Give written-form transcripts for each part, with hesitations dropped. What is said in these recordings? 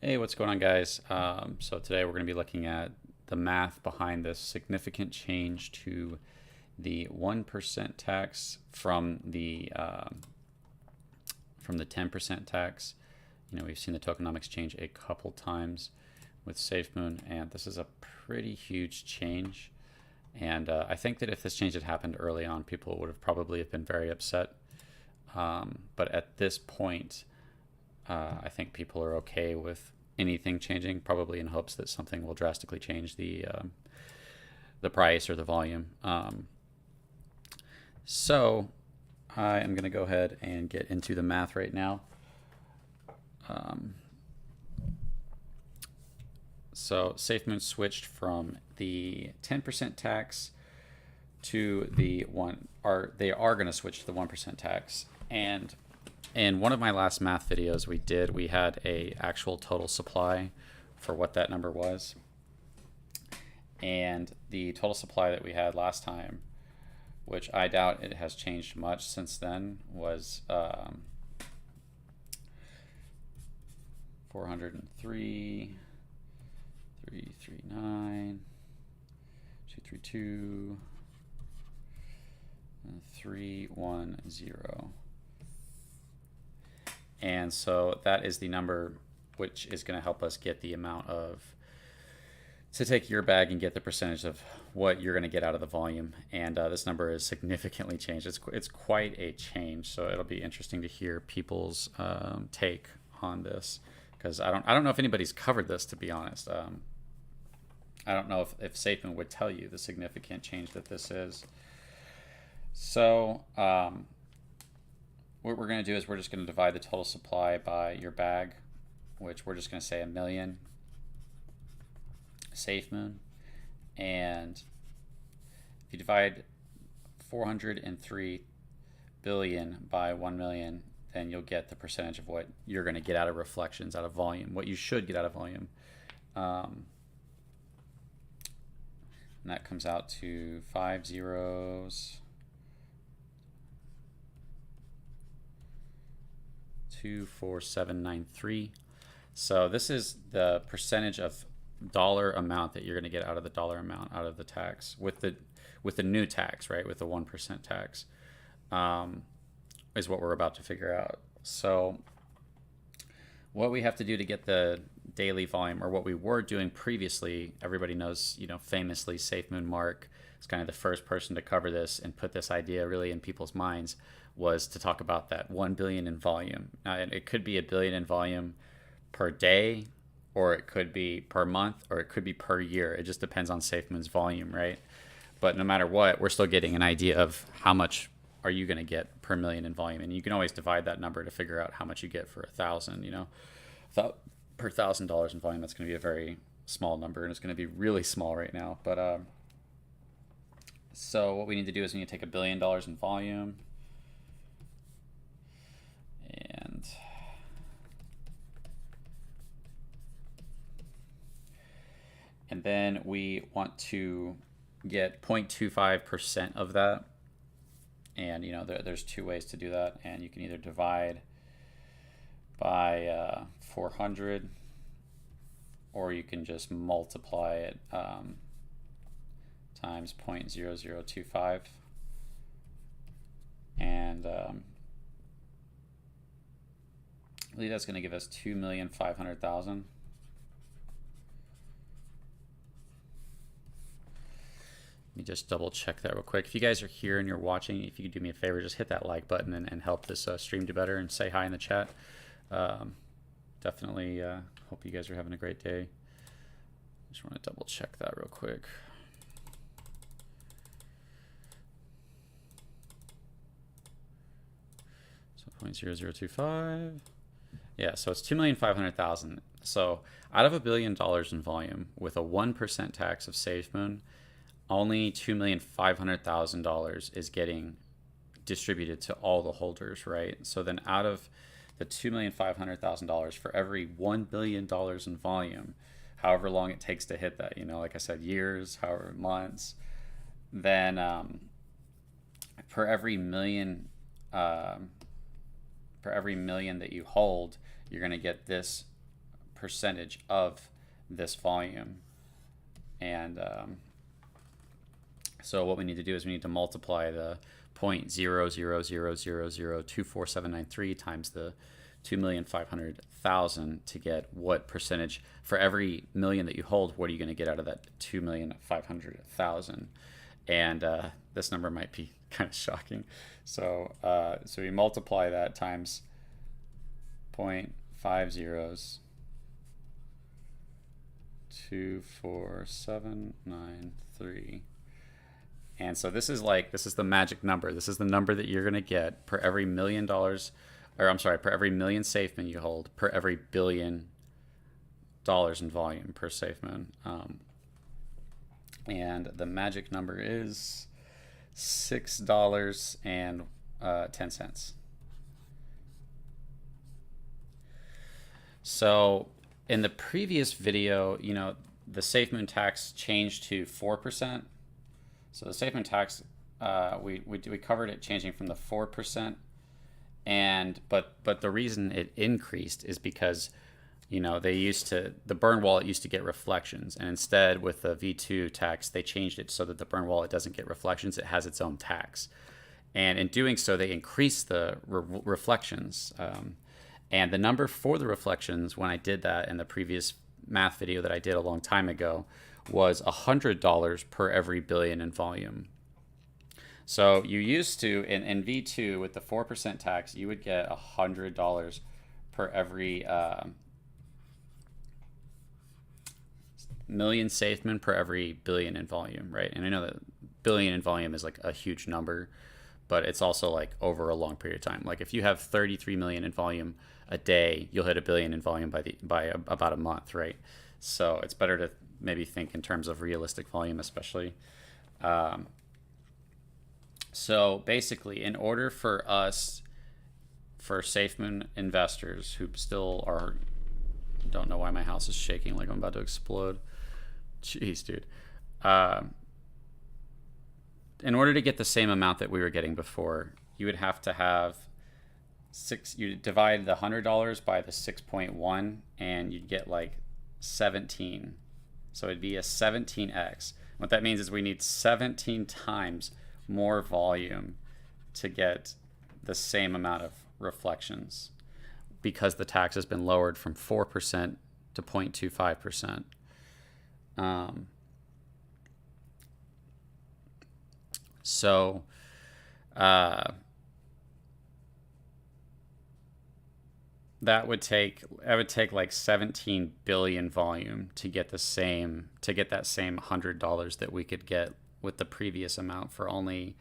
Hey, what's going on, guys? So today we're going to be looking at the math behind this significant change to the 1% tax from the 10% tax. We've seen the tokenomics change a couple times with Safemoon, and this is a pretty huge change. And I think that if this change had happened early on, people would have probably have been very upset. But at this point, I think people are okay with anything changing, probably in hopes that something will drastically change the price or the volume. So I am going to go ahead and get into the math right now. So Safemoon switched from the 10% tax to the they are going to switch to the 1% tax. And in one of my last math videos we had a actual total supply for what that number was. And the total supply that we had last time, which I doubt it has changed much since then, was 403, 339, 232, 310. And so that is the number which is going to help us get the amount to take your bag and get the percentage of what you're going to get out of the volume. And this number is significantly changed. It's quite a change. So it'll be interesting to hear people's take on this, because I don't know if anybody's covered this, to be honest. I don't know if Safemoon would tell you the significant change that this is. So what we're going to do is we're just going to divide the total supply by your bag, which we're just going to say 1 million Safemoon. And if you divide 403 billion by 1 million, then you'll get the percentage of what you're going to get out of reflections, out of volume, what you should get out of volume. And that comes out to 5 zeros. 24793. So this is the percentage of dollar amount that you're going to get out of the dollar amount out of the tax with the new tax, right? With the 1% tax, is what we're about to figure out. So what we have to do to get the daily volume, or what we were doing previously, everybody knows, famously Safemoon Mark is kind of the first person to cover this and put this idea really in people's minds, was to talk about that 1 billion in volume. Now, it could be 1 billion in volume per day, or it could be per month, or it could be per year. It just depends on Safemoon's volume, right? But no matter what, we're still getting an idea of how much are you going to get per million in volume. And you can always divide that number to figure out how much you get for 1,000, per $1,000 in volume. That's going to be a very small number, and it's going to be really small right now. But so what we need to do is we need to take $1 billion in volume, and then we want to get 0.25% of that. And there's two ways to do that, and you can either divide by 400, or you can just multiply it times 0.0025, and I believe that's going to give us 2,500,000. Let me just double check that real quick. If you guys are here and you're watching, if you could do me a favor, just hit that like button and help this stream do better, and say hi in the chat. Definitely hope you guys are having a great day. Just want to double check that real quick. So 0.0025. Yeah, so it's 2,500,000. So out of $1 billion in volume with a 1% tax of Safemoon, only $2,500,000 is getting distributed to all the holders, right? So then out of the $2,500,000, for every $1 billion in volume, however long it takes to hit that, like I said, years, however months, then for every million that you hold, you're going to get this percentage of this volume. And so what we need to do is we need to multiply the 0.00000024793 times the 2,500,000 to get what percentage for every million that you hold. What are you going to get out of that 2,500,000? And this number might be kind of shocking. So so we multiply that times 0.5024,793. And so this is the magic number. This is the number that you're going to get per every $1 million, or I'm sorry, per every million Safemoon you hold, per every $1 billion in volume per Safemoon. And the magic number is $6.10. So in the previous video, you know, the Safemoon tax changed to 4%. So the Safemoon tax, we covered it changing from the 4%, but the reason it increased is because, you know, the burn wallet used to get reflections, and instead with the V2 tax they changed it so that the burn wallet doesn't get reflections; it has its own tax, and in doing so they increased the reflections, and the number for the reflections when I did that in the previous math video that I did a long time ago was $100 per every billion in volume. So you used to, in V2 with the 4% tax, you would get $100 per every million Safemoon per every billion in volume, right? And I know that billion in volume is like a huge number, but it's also like over a long period of time. Like if you have 33 million in volume a day, you'll hit $1 billion in volume by about a month, right? So it's better to maybe think in terms of realistic volume, especially. So basically, in order for us, for Safemoon investors who still are, don't know why my house is shaking like I'm about to explode. Jeez, dude. In order to get the same amount that we were getting before, you would have to have you divide the $100 by the 6.1 and you'd get like 17. So it'd be a 17x. What that means is we need 17 times more volume to get the same amount of reflections because the tax has been lowered from 4% to 0.25%. That would take like 17 billion volume to get that same $100 that we could get with the previous amount for only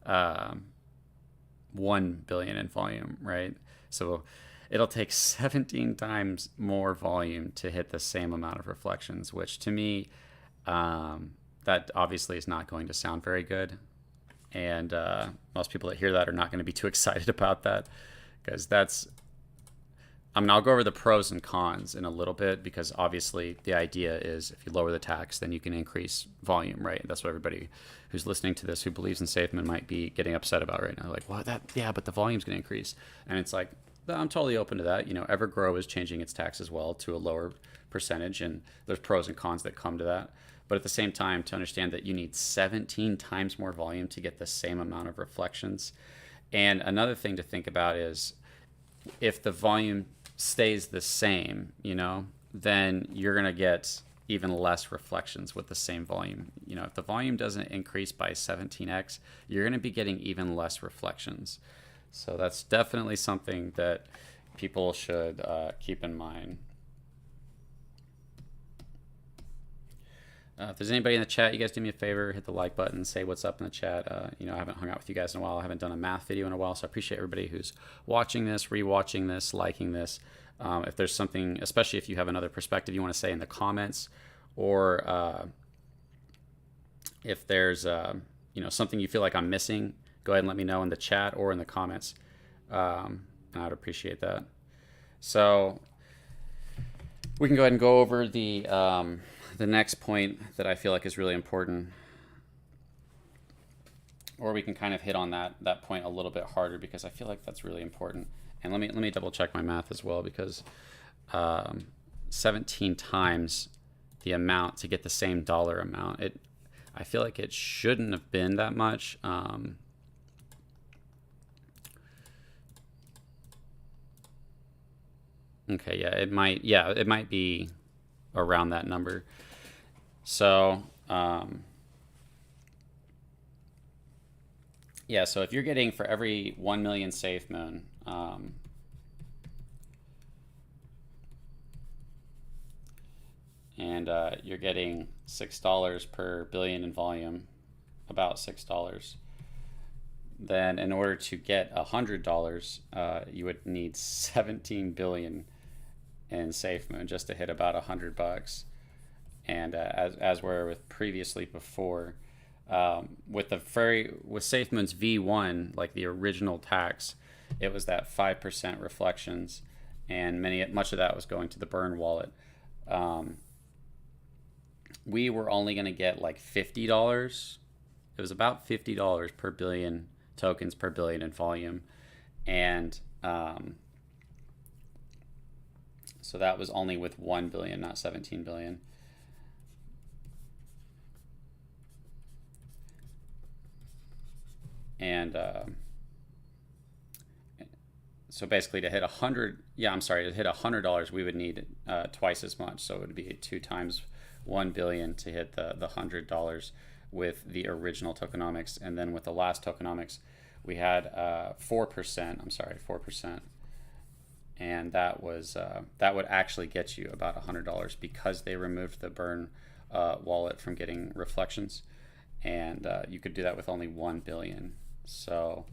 1 billion in volume, right? So it'll take 17 times more volume to hit the same amount of reflections, which to me, that obviously is not going to sound very good. And most people that hear that are not going to be too excited about that, because I'll go over the pros and cons in a little bit, because obviously the idea is if you lower the tax, then you can increase volume, right? That's what everybody who's listening to this who believes in Safemoon might be getting upset about right now. Like, well, yeah, but the volume's going to increase. And it's like, I'm totally open to that. You know, Evergrow is changing its tax as well to a lower percentage, and there's pros and cons that come to that. But at the same time, to understand that you need 17 times more volume to get the same amount of reflections. And another thing to think about is if the volume stays the same, you know, then you're going to get even less reflections with the same volume. You know, if the volume doesn't increase by 17x, you're going to be getting even less reflections. So that's definitely something that people should keep in mind. If there's anybody in the chat, you guys do me a favor, hit the like button, say what's up in the chat. You know, I haven't hung out with you guys in a while. I haven't done a math video in a while, so I appreciate everybody who's watching this, rewatching this, liking this. If there's something, especially if you have another perspective you want to say in the comments, or if there's you know, something you feel like I'm missing, go ahead and let me know in the chat or in the comments. And I'd appreciate that. So we can go ahead and go over the next point that I feel like is really important, or we can kind of hit on that point a little bit harder, because I feel like that's really important. And let me double check my math as well, because 17 times the amount to get the same dollar amount. I feel like it shouldn't have been that much. Okay, yeah, it might be around that number. So, yeah, so if you're getting for every 1 million Safemoon, and you're getting $6 per billion in volume, about $6. Then, in order to get $100, you would need 17 billion in Safemoon just to hit about $100. And as were with previously before, with Safemoon's V1, like the original tax, it was that 5% reflections, and much of that was going to the burn wallet. We were only going to get like $50. It was about $50 per billion tokens per billion in volume, and so that was only with 1 billion, not 17 billion. And so basically to hit to hit $100, we would need twice as much. So it would be 2 times 1 billion to hit the $100 with the original tokenomics. And then with the last tokenomics, we had 4%, and that was that would actually get you about $100 because they removed the burn wallet from getting reflections, and you could do that with only 1 billion. So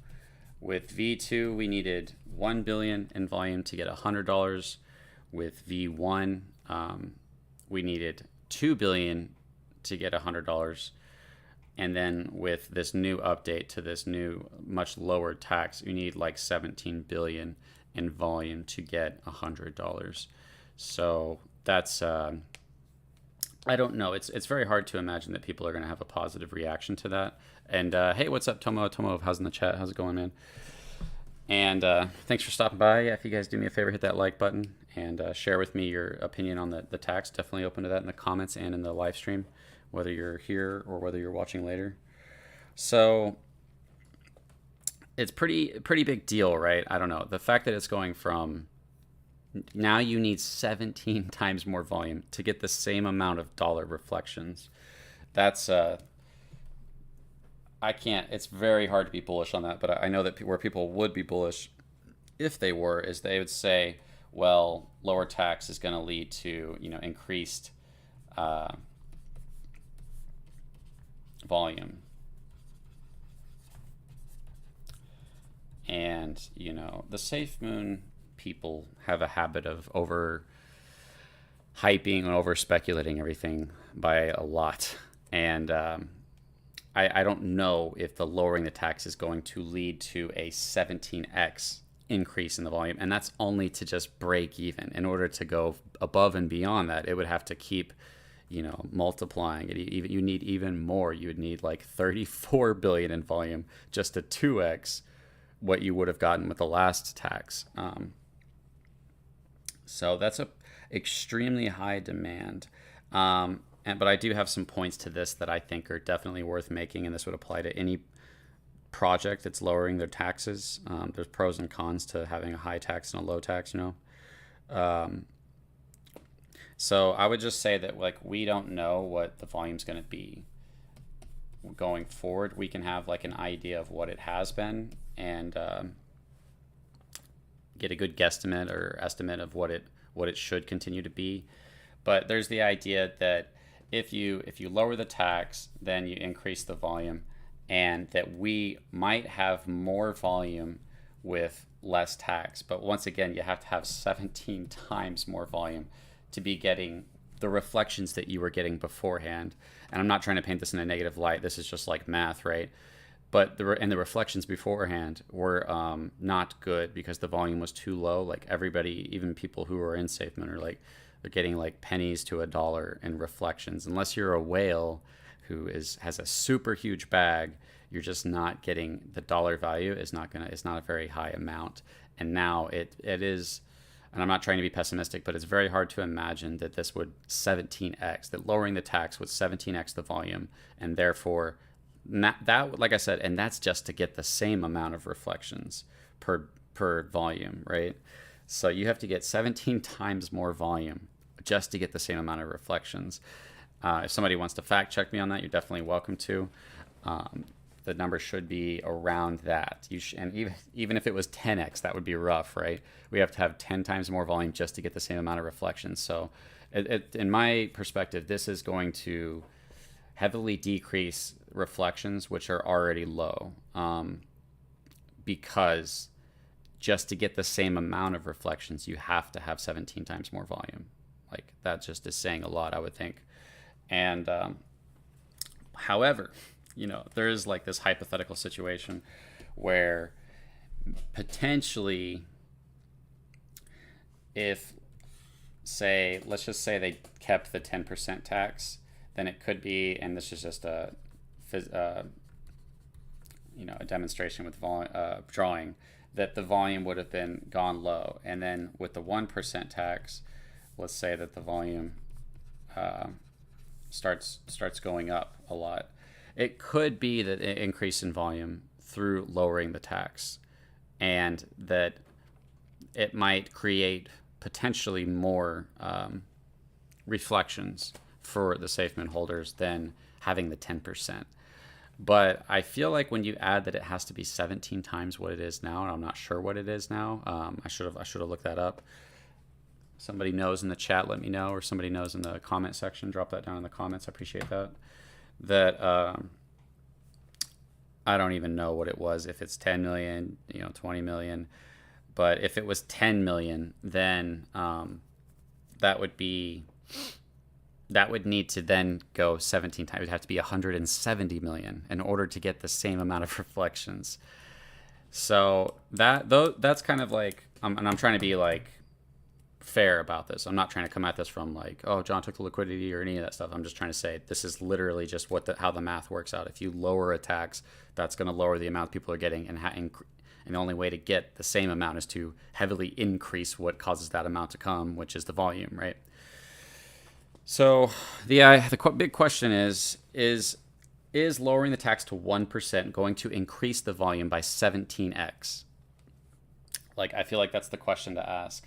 with V2, we needed 1 billion in volume to get $100. With V1, we needed 2 billion to get $100. And then with this new update to this new much lower tax, you need like 17 billion in volume to get $100. So that's I don't know. It's very hard to imagine that people are going to have a positive reaction to that. And hey, what's up, Tomo? Tomo, how's in the chat? How's it going, man? And thanks for stopping by. Yeah, if you guys do me a favor, hit that like button and share with me your opinion on the tax. Definitely open to that in the comments and in the live stream, whether you're here or whether you're watching later. So it's pretty big deal, right? I don't know. The fact that it's going from now you need 17 times more volume to get the same amount of dollar reflections. That's I can't. It's very hard to be bullish on that, but I know that where people would be bullish, if they were, is they would say, well, lower tax is going to lead to increased volume, and the Safemoon people have a habit of over hyping and over speculating everything by a lot, and I don't know if the lowering the tax is going to lead to a 17x increase in the volume, and that's only to just break even. In order to go above and beyond that, it would have to keep multiplying it. You need even more. You would need like 34 billion in volume just to 2x what you would have gotten with the last tax. So that's a extremely high demand. But I do have some points to this that I think are definitely worth making, and this would apply to any project that's lowering their taxes. There's pros and cons to having a high tax and a low tax, So I would just say that we don't know what the volume's going to be going forward. We can have an idea of what it has been and get a good guesstimate or estimate of what it should continue to be. But there's the idea that if you lower the tax, then you increase the volume, and that we might have more volume with less tax. But once again, you have to have 17 times more volume to be getting the reflections that you were getting beforehand. And I'm not trying to paint this in a negative light. This is just like math, right? But the reflections beforehand were not good because the volume was too low. Like everybody, even people who are in Safemoon are they're getting pennies to $1 in reflections. Unless you're a whale who has a super huge bag, you're just not getting the dollar value. It's not a very high amount. And now it is and I'm not trying to be pessimistic, but it's very hard to imagine that this would 17x, that lowering the tax would 17x the volume, and therefore that, like I said, and that's just to get the same amount of reflections per volume, right? So you have to get 17 times more volume just to get the same amount of reflections. If somebody wants to fact check me on that, you're definitely welcome to. The number should be around that. And even if it was 10x, that would be rough, right? We have to have 10 times more volume just to get the same amount of reflections. So in my perspective, this is going to heavily decrease reflections, which are already low, because just to get the same amount of reflections, you have to have 17 times more volume. Like, that just is saying a lot, I would think. And however, there is like this hypothetical situation where potentially, if, let's just say they kept the 10% tax, then it could be, and this is just a demonstration with drawing, that the volume would have been gone low. And then with the 1% tax, let's say that the volume starts going up a lot. It could be that an increase in volume through lowering the tax, and that it might create potentially more reflections for the Safemoon holders than having the 10%. But I feel like when you add that it has to be 17 times what it is now, and I'm not sure what it is now. I should have looked that up. Somebody knows in the chat, let me know, or somebody knows in the comment section, drop that down in the comments. I appreciate that. I don't even know what it was, if it's 10 million, 20 million. But if it was 10 million, then that would need to then go 17 times. It would have to be 170 million in order to get the same amount of reflections. So that's kind of like, and I'm trying to be like fair about this. I'm not trying to come at this from like, oh, John took the liquidity or any of that stuff. I'm just trying to say this is literally just how the math works out. If you lower a tax, that's going to lower the amount people are getting, and the only way to get the same amount is to heavily increase what causes that amount to come, which is the volume, right? So the big question is lowering the tax to 1% going to increase the volume by 17x? Like, I feel like that's the question to ask.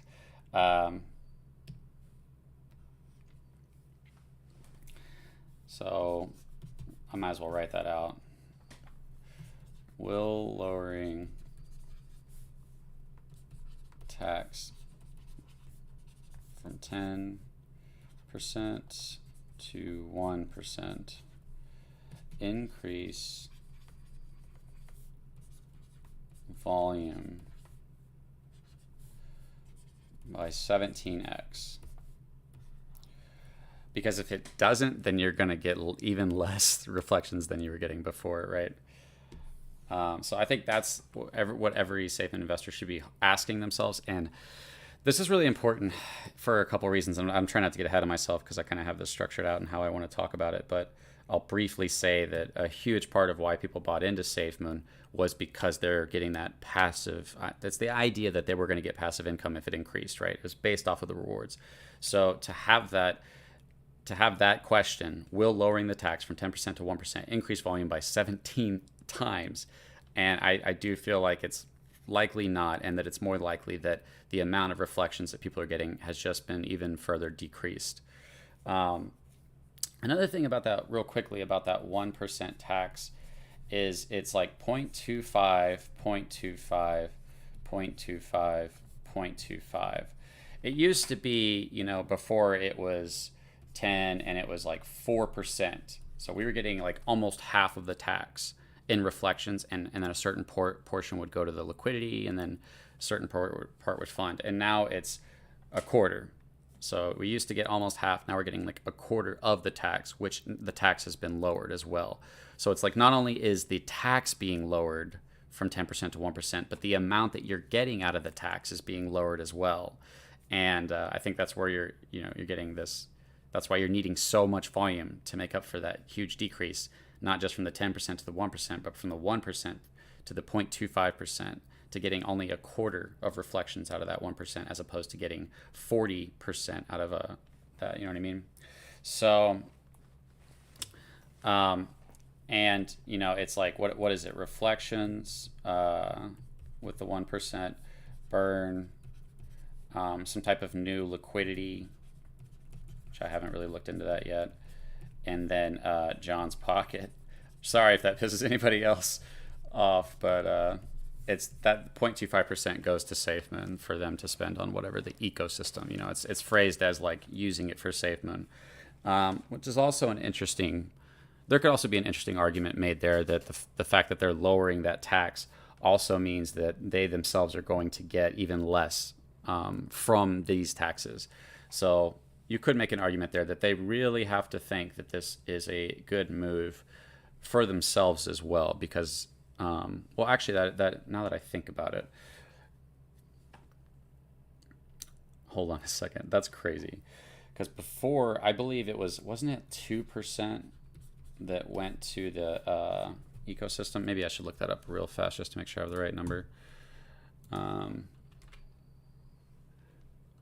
So I might as well write that out. Will lowering tax from 10% to 1% increase volume by 17x? Because if it doesn't, then you're going to get even less reflections than you were getting before, right? So I think that's what every Safemoon investor should be asking themselves. And this is really important for a couple of reasons. I'm trying not to get ahead of myself because I kind of have this structured out and how I want to talk about it. But I'll briefly say that a huge part of why people bought into Safemoon was because they're getting that passive. That's the idea that they were going to get passive income if it increased, right? It was based off of the rewards. So to have that question, will lowering the tax from 10% to 1% increase volume by 17 times? And I do feel like it's likely not, and that it's more likely that the amount of reflections that people are getting has just been even further decreased. Another thing about that, real quickly, about that 1% tax is it's like 0.25, 0.25, 0.25, 0.25. It used to be, before it was 10 and it was like 4%. So we were getting like almost half of the tax in reflections, and then a certain portion would go to the liquidity, and then a certain part would fund. And now it's a quarter. So we used to get almost half. Now we're getting like a quarter of the tax, which the tax has been lowered as well. So it's like not only is the tax being lowered from 10% to 1%, but the amount that you're getting out of the tax is being lowered as well. And I think that's where you're getting this. That's why you're needing so much volume to make up for that huge decrease, not just from the 10% to the 1%, but from the 1% to the 0.25% to getting only a quarter of reflections out of that 1%, as opposed to getting 40% out of that, you know what I mean? So, and you know, it's like, what is it? Reflections with the 1% burn, some type of new liquidity, which I haven't really looked into that yet, and then John's pocket. Sorry if that pisses anybody else off, but it's that 0.25% goes to Safemoon for them to spend on whatever the ecosystem. You know, it's phrased as like using it for Safemoon, which is also an interesting. There could also be an interesting argument made there that the fact that they're lowering that tax also means that they themselves are going to get even less from these taxes. So you could make an argument there that they really have to think that this is a good move for themselves as well, because well, actually, that now that I think about it, hold on a second, that's crazy, because before, I believe it wasn't it 2% that went to the ecosystem? Maybe I should look that up real fast just to make sure I have the right number,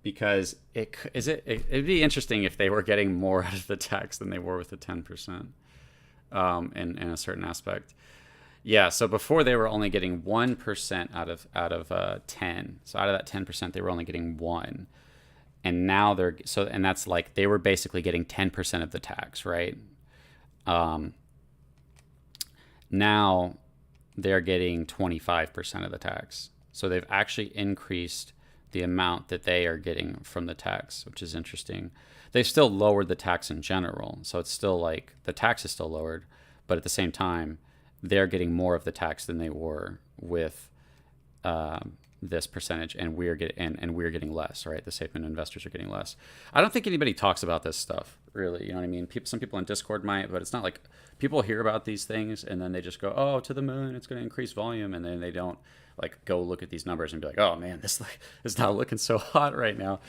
because it'd be interesting if they were getting more out of the tax than they were with the 10%. In a certain aspect. Yeah, so before they were only getting 1% out of 10. So out of that 10%, they were only getting 1. And now and that's like, they were basically getting 10% of the tax, right? Now they're getting 25% of the tax. So they've actually increased the amount that they are getting from the tax, which is interesting. They've still lowered the tax in general. So it's still like the tax is still lowered, but at the same time, they're getting more of the tax than they were with this percentage, and we're getting less, right? The Safemoon investors are getting less. I don't think anybody talks about this stuff, really. You know what I mean? Some people in Discord might, but it's not like people hear about these things and then they just go, "Oh, to the moon, it's going to increase volume," and then they don't like go look at these numbers and be like, "Oh man, this is not looking so hot right now."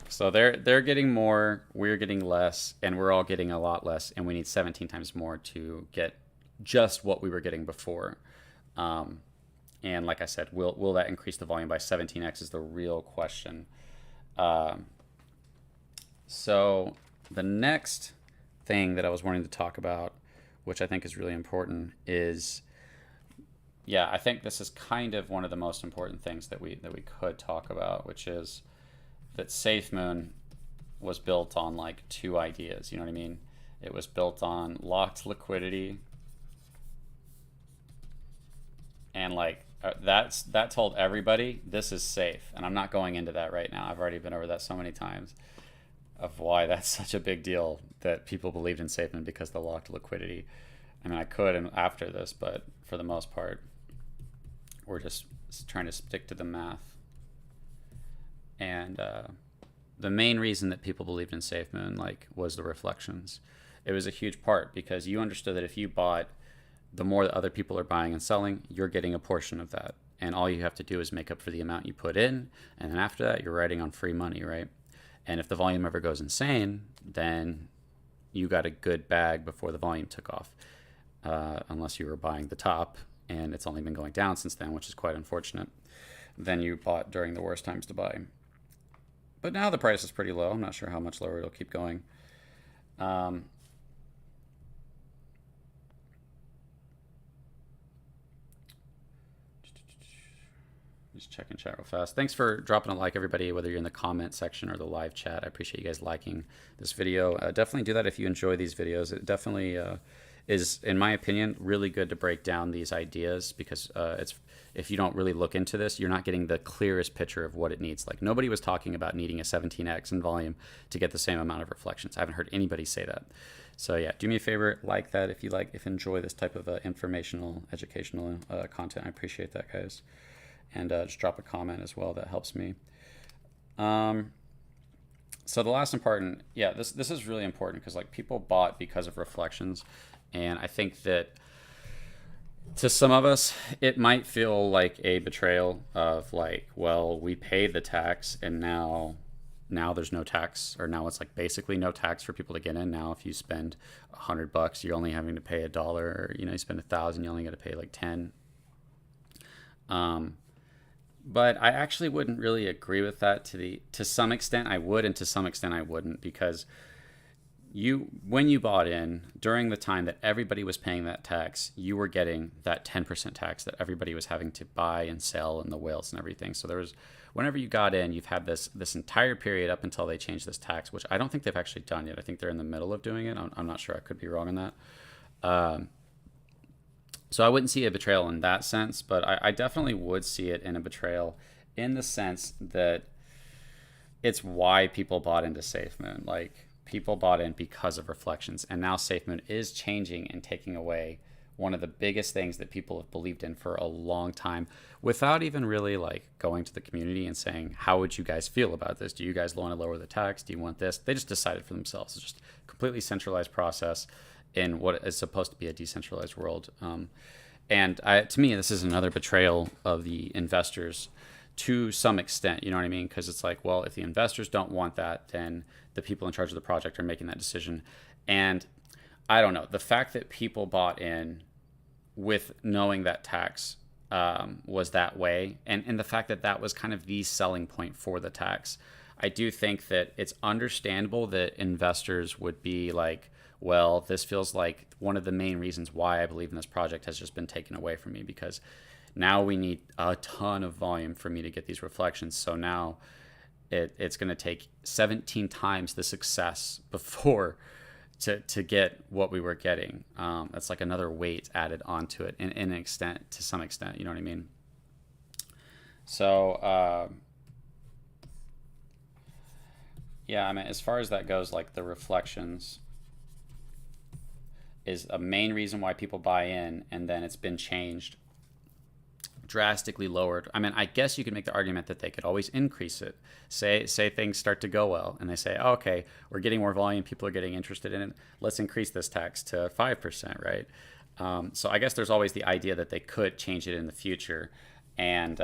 So they're getting more, we're getting less, and we're all getting a lot less, and we need 17 times more to get just what we were getting before. And like I said, will that increase the volume by 17x is the real question. So the next thing that I was wanting to talk about, which I think is really important, is, yeah, I think this is kind of one of the most important things that we could talk about, which is that Safemoon was built on like two ideas. You know what I mean? It was built on locked liquidity, and like that told everybody this is safe. And I'm not going into that right now. I've already been over that so many times of why that's such a big deal that people believed in Safemoon, because the locked liquidity. I mean, I could after this, but for the most part, we're just trying to stick to the math. And the main reason that people believed in Safemoon was the reflections. It was a huge part, because you understood that if you bought, the more that other people are buying and selling, you're getting a portion of that. And all you have to do is make up for the amount you put in. And then after that, you're riding on free money, right? And if the volume ever goes insane, then you got a good bag before the volume took off. Unless you were buying the top, and it's only been going down since then, which is quite unfortunate. Then you bought during the worst times to buy. But now the price is pretty low. I'm not sure how much lower it'll keep going. Just checking chat real fast. Thanks for dropping a like, everybody, whether you're in the comment section or the live chat. I appreciate you guys liking this video. Definitely do that if you enjoy these videos. It definitely is, in my opinion, really good to break down these ideas, because if you don't really look into this, you're not getting the clearest picture of what it needs. Like, nobody was talking about needing a 17x in volume to get the same amount of reflections. I haven't heard anybody say that. So yeah, do me a favor, like that if you enjoy this type of informational, educational content. I appreciate that, guys. And just drop a comment as well. That helps me. So the last important, yeah, this is really important, because people bought because of reflections. And I think that to some of us, it might feel like a betrayal of well, we paid the tax and now there's no tax, or now it's basically no tax for people to get in. Now if you spend $100, you're only having to pay $1, or you spend $1,000, you only got to pay 10. But I actually wouldn't really agree with that. To some extent I would, and to some extent I wouldn't, because when you bought in during the time that everybody was paying that tax, you were getting that 10% tax that everybody was having to buy and sell, and the whales and everything. So there was, whenever you got in, you've had this entire period up until they changed this tax, which I don't think they've actually done yet. I think they're in the middle of doing it. I'm not sure. I could be wrong on that. So I wouldn't see a betrayal in that sense, but I definitely would see it in a betrayal in the sense that it's why people bought into Safemoon. Like, people bought in because of reflections, and now Safemoon is changing and taking away one of the biggest things that people have believed in for a long time, without even really like going to the community and saying, how would you guys feel about this? Do you guys want to lower the tax? Do you want this? They just decided for themselves. It's just a completely centralized process in what is supposed to be a decentralized world. To me, this is another betrayal of the investors to some extent, you know what I mean? Because it's like, well, if the investors don't want that, then the people in charge of the project are making that decision. And I don't know, the fact that people bought in with knowing that tax was that way, and the fact that that was kind of the selling point for the tax, I do think that it's understandable that investors would be like, well, this feels like one of the main reasons why I believe in this project has just been taken away from me, because now we need a ton of volume for me to get these reflections. So now it's going to take 17 times the success before to get what we were getting. That's like another weight added onto it in an extent, to some extent, you know what I mean? So, yeah, I mean, as far as that goes, like the reflections is a main reason why people buy in, and then it's been changed, drastically lowered. I mean, I guess you could make the argument that they could always increase it. Say things start to go well, and they say, oh, okay, we're getting more volume, people are getting interested in it, let's increase this tax to 5%, right? So I guess there's always the idea that they could change it in the future, and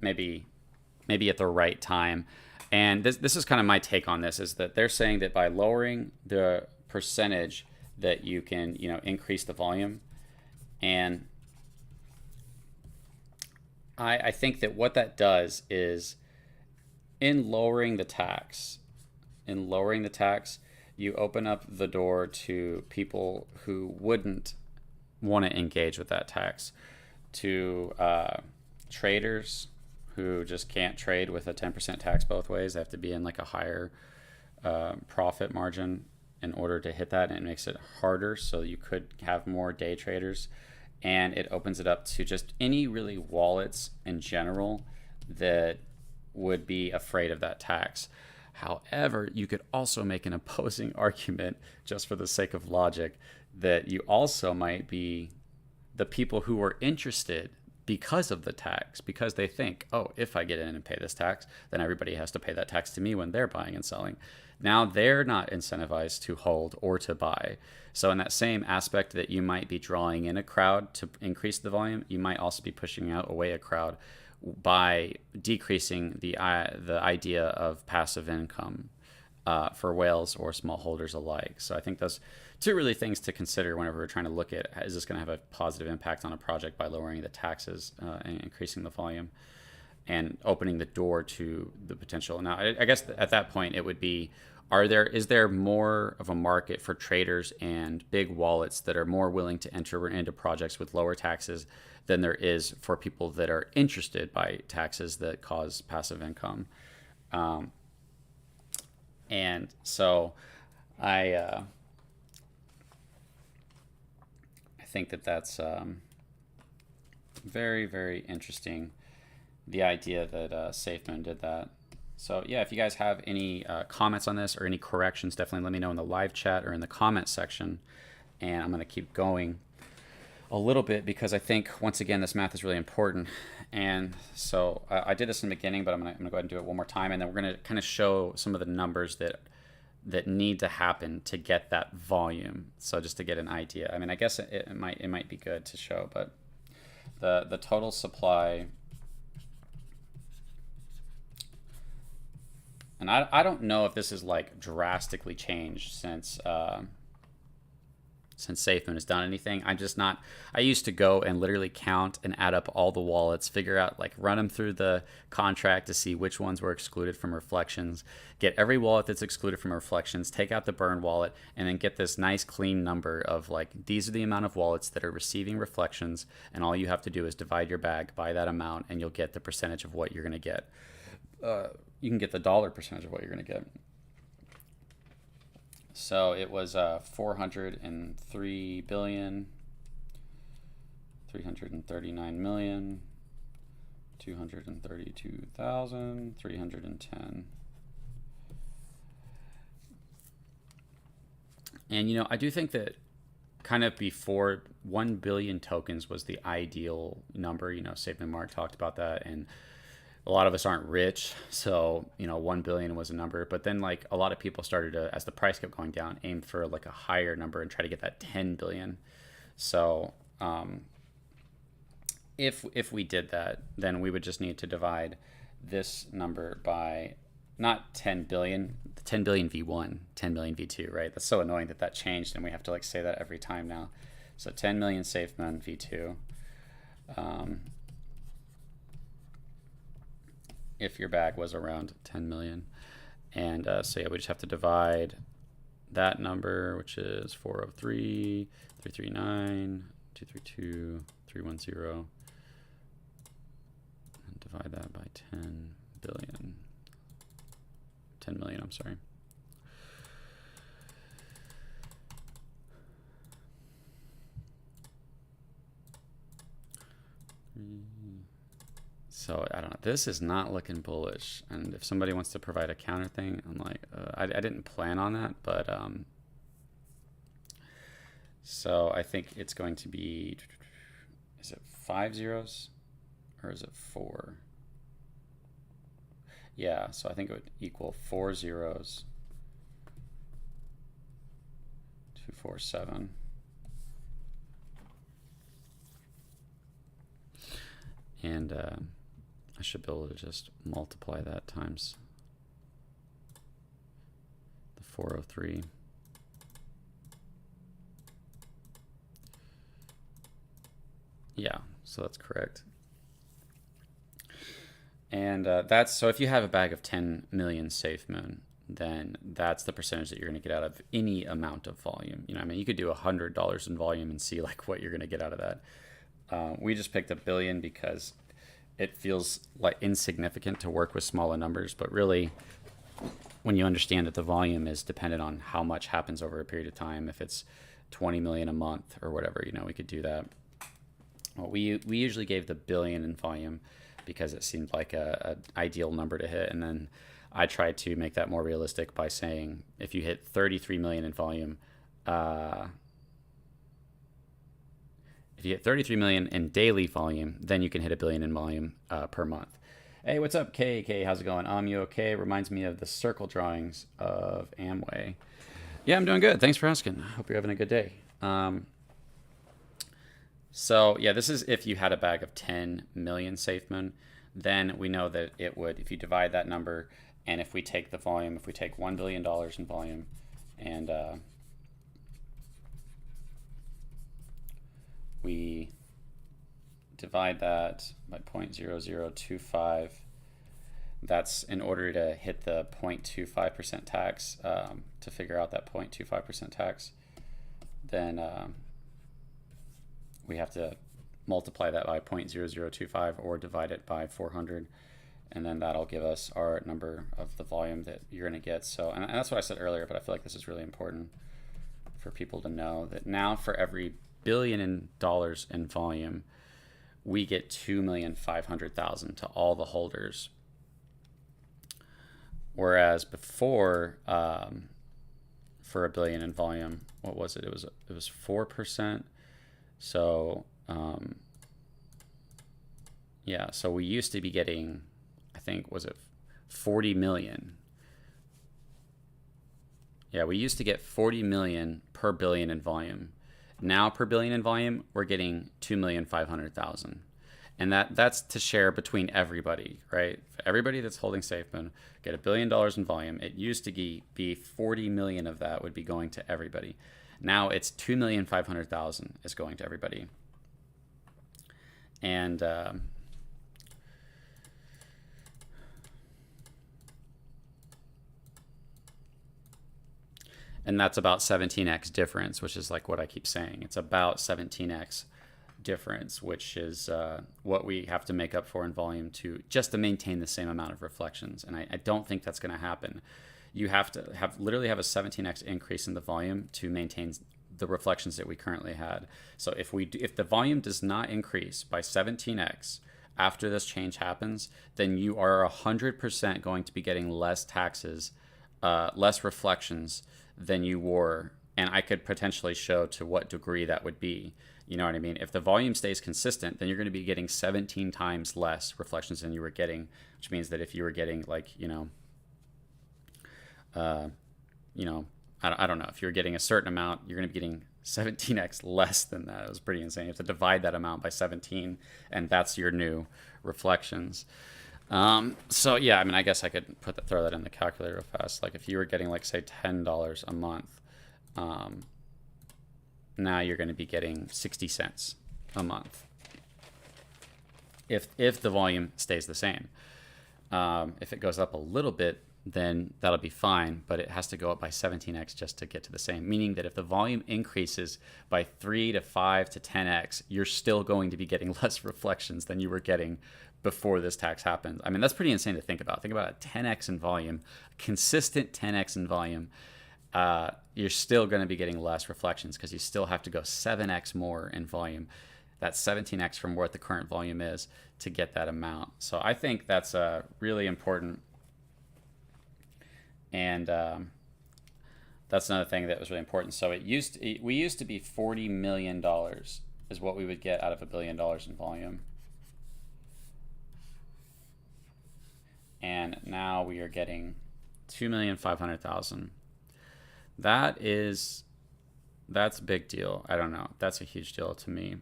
maybe at the right time. And this is kind of my take on this, is that they're saying that by lowering the percentage that you can, increase the volume. And I think that what that does is, in lowering the tax, you open up the door to people who wouldn't want to engage with that tax, to traders who just can't trade with a 10% tax both ways. They have to be in like a higher profit margin in order to hit that, and it makes it harder, so you could have more day traders. And it opens it up to just any really wallets in general that would be afraid of that tax. However, you could also make an opposing argument, just for the sake of logic, that you also might be the people who are interested because of the tax, because they think, oh, if I get in and pay this tax, then everybody has to pay that tax to me when they're buying and selling. Now they're not incentivized to hold or to buy. So in that same aspect that you might be drawing in a crowd to increase the volume, you might also be pushing away a crowd by decreasing the idea of passive income for whales or small holders alike. So I think those two really things to consider whenever we're trying to look at, is this going to have a positive impact on a project by lowering the taxes and increasing the volume, and opening the door to the potential. Now, I guess at that point it would be, is there more of a market for traders and big wallets that are more willing to enter into projects with lower taxes than there is for people that are interested by taxes that cause passive income? And so I think that's very, very interesting, the idea that Safemoon did that. So yeah, if you guys have any comments on this or any corrections, definitely let me know in the live chat or in the comment section. And I'm going to keep going a little bit, because I think, once again, this math is really important. And so I did this in the beginning, but I'm going to go ahead and do it one more time. And then we're going to kind of show some of the numbers that need to happen to get that volume. So just to get an idea. I mean, I guess it might be good to show, but the total supply. And I don't know if this is like drastically changed since since Safemoon has done anything. I'm just not. I used to go and literally count and add up all the wallets, figure out, like, run them through the contract to see which ones were excluded from reflections, get every wallet that's excluded from reflections, take out the burn wallet, and then get this nice clean number of, like, these are the amount of wallets that are receiving reflections, and all you have to do is divide your bag by that amount, and you'll get the percentage of what you're going to get. You can get the dollar percentage of what you're going to get. So it was 403 billion, 339 million, 232,310. And, you know, I do think that kind of before 1 billion tokens was the ideal number. You know, Safemoon Mark talked about that, and a lot of us aren't rich, so, you know, 1 billion was a number. But then, like, a lot of people started to, as the price kept going down, aim for like a higher number and try to get that 10 billion. So if we did that, then we would just need to divide this number by not 10 billion, 10 billion v1, 10 million v2, right? That's so annoying that changed, and we have to, like, say that every time now. So 10 million Safemoon v2. If your bag was around 10 million. And so yeah, we just have to divide that number, which is 403, 339, 232, 310, and divide that by 10 billion. 10 million, I'm sorry. So I don't know. This is not looking bullish. And if somebody wants to provide a counter thing, I'm like, I didn't plan on that, but so I think it's going to be, is it 5 zeros or is it 4? Yeah, so I think it would equal 4 zeros, 247. And I should be able to just multiply that times the 403. Yeah, so that's correct. And that's, so if you have a bag of 10 million Safemoon, then that's the percentage that you're going to get out of any amount of volume. You know, I mean, you could do $100 in volume and see, like, what you're going to get out of that. We just picked a billion because it feels like insignificant to work with smaller numbers, but really, when you understand that the volume is dependent on how much happens over a period of time, if it's 20 million a month or whatever, you know, we could do that. Well, we usually gave the billion in volume because it seemed like a ideal number to hit, and then I tried to make that more realistic by saying if you hit 33 million in volume, if you hit 33 million in daily volume, then you can hit a billion in volume per month. Hey, what's up, Kay? How's it going? You okay? Reminds me of the circle drawings of Amway. Yeah, I'm doing good. Thanks for asking. Hope you're having a good day. So yeah, this is if you had a bag of 10 million Safemoon, then we know that it would, if you divide that number, and if we take the volume, if we take $1 billion in volume, and we divide that by 0.0025, that's in order to hit the 0.25% tax, to figure out that 0.25% tax, then we have to multiply that by 0.0025 or divide it by 400, and then that'll give us our number of the volume that you're going to get. So, and that's what I said earlier, but I feel like this is really important for people to know that now for every billion in dollars in volume, we get 2,500,000 to all the holders. Whereas before, for a billion in volume, what was it? It was 4%. So yeah, so we used to be getting, I think, was it 40 million? Yeah, we used to get 40 million per billion in volume. Now per billion in volume, we're getting 2,500,000. And that's to share between everybody, right? Everybody that's holding Safemoon get $1 billion in volume. It used to be 40 million of that would be going to everybody. Now it's 2,500,000 is going to everybody. And that's about 17x difference, which is like what I keep saying. It's about 17x difference, which is what we have to make up for in volume to maintain the same amount of reflections. And I don't think that's going to happen. You have to literally have a 17x increase in the volume to maintain the reflections that we currently had. So if the volume does not increase by 17x after this change happens, then you are 100% going to be getting less taxes, less reflections than you were. And I could potentially show to what degree that would be. You know what I mean? If the volume stays consistent, then you're going to be getting 17 times less reflections than you were getting, which means that if you were getting like, I don't know, if you're getting a certain amount, you're going to be getting 17x less than that. It was pretty insane. You have to divide that amount by 17, and that's your new reflections. So yeah, I mean, I guess I could throw that in the calculator real fast. Like if you were getting like say $10 a month, now you're going to be getting 60 cents a month if the volume stays the same. If it goes up a little bit, then that'll be fine, but it has to go up by 17x just to get to the same, meaning that if the volume increases by 3 to 5 to 10x, you're still going to be getting less reflections than you were getting before this tax happened. I mean, that's pretty insane to think about. Think about a 10x in volume, consistent 10x in volume. You're still going to be getting less reflections because you still have to go 7x more in volume. That's 17x from what the current volume is to get that amount. So I think that's really important. And that's another thing that was really important. So we used to be $40 million is what we would get out of $1 billion in volume. And now we are getting 2,500,000. That's a big deal. I don't know. That's a huge deal to me.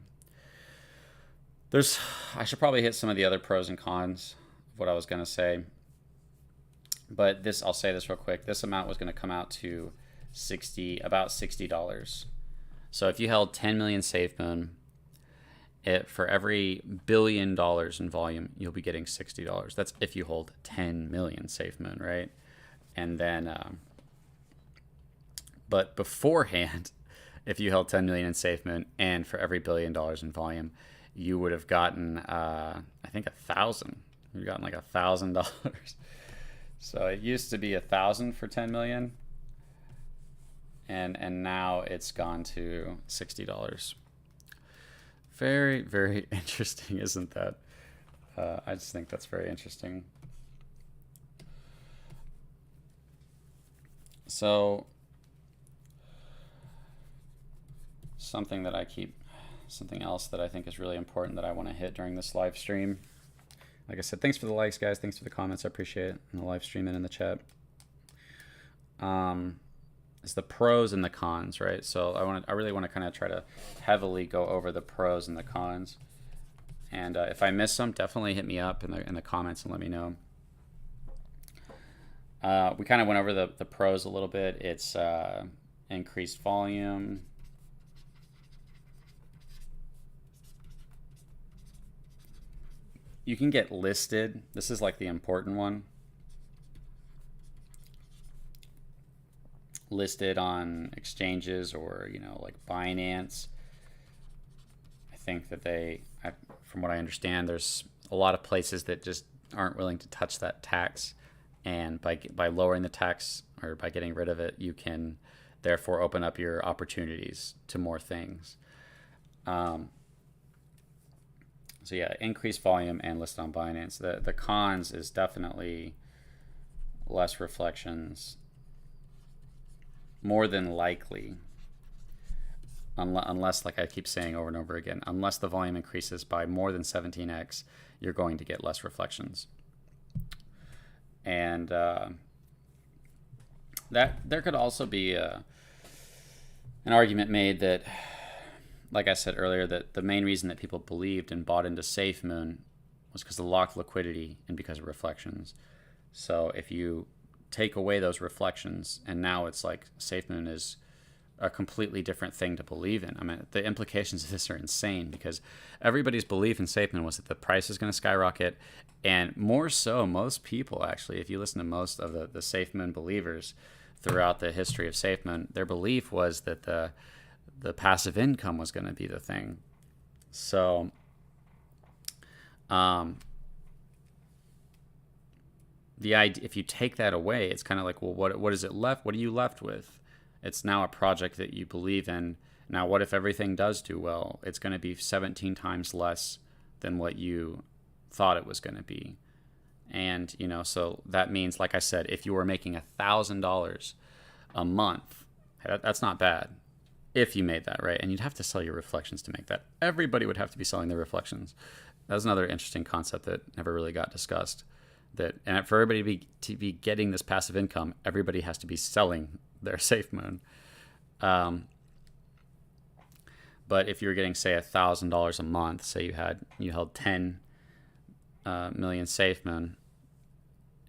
I should probably hit some of the other pros and cons of what I was going to say. But I'll say this real quick. This amount was going to come out to about $60. So if you held 10 million Safemoon, for every $1 billion in volume, you'll be getting $60. That's if you hold 10 million Safemoon, right? And then, but beforehand, if you held 10 million in Safemoon and for every $1 billion in volume, you would have gotten, I think 1,000. You've gotten like $1,000. So it used to be 1,000 for 10 million, and now it's gone to $60. Very, very interesting, isn't that? I just think that's very interesting. So something else that I think is really important that I want to hit during this live stream. Like I said, thanks for the likes, guys. Thanks for the comments. I appreciate it in the live stream and in the chat. It's the pros and the cons, right? So I really want to kind of try to heavily go over the pros and the cons. And if I miss some, definitely hit me up in the comments and let me know. We kind of went over the pros a little bit. It's increased volume. You can get listed. This is like the important one. Listed on exchanges or, like Binance. I think that from what I understand, there's a lot of places that just aren't willing to touch that tax. And by lowering the tax or by getting rid of it, you can therefore open up your opportunities to more things. So yeah, increased volume and listed on Binance. The cons is definitely less reflections, more than likely, unless, like I keep saying over and over again, unless the volume increases by more than 17x, you're going to get less reflections. And that there could also be an argument made that, like I said earlier, that the main reason that people believed and bought into Safemoon was because of locked liquidity and because of reflections. So if you take away those reflections, and now it's like Safemoon is a completely different thing to believe in. I mean, the implications of this are insane because everybody's belief in Safemoon was that the price is going to skyrocket, and more so, most people actually, if you listen to most of the Safemoon believers throughout the history of Safemoon, their belief was that the passive income was going to be the thing. So, the idea, if you take that away, it's kind of like, well, what is it left? What are you left with? It's now a project that you believe in. Now, what if everything does do well? It's going to be 17 times less than what you thought it was going to be. And, you know, so that means, like I said, if you were making $1,000 a month, that's not bad if you made that, right? And you'd have to sell your reflections to make that. Everybody would have to be selling their reflections. That's another interesting concept that never really got discussed. And for everybody to be getting this passive income, everybody has to be selling their Safemoon. But if you were getting, say, $1,000 a month, say you held 10 million Safemoon,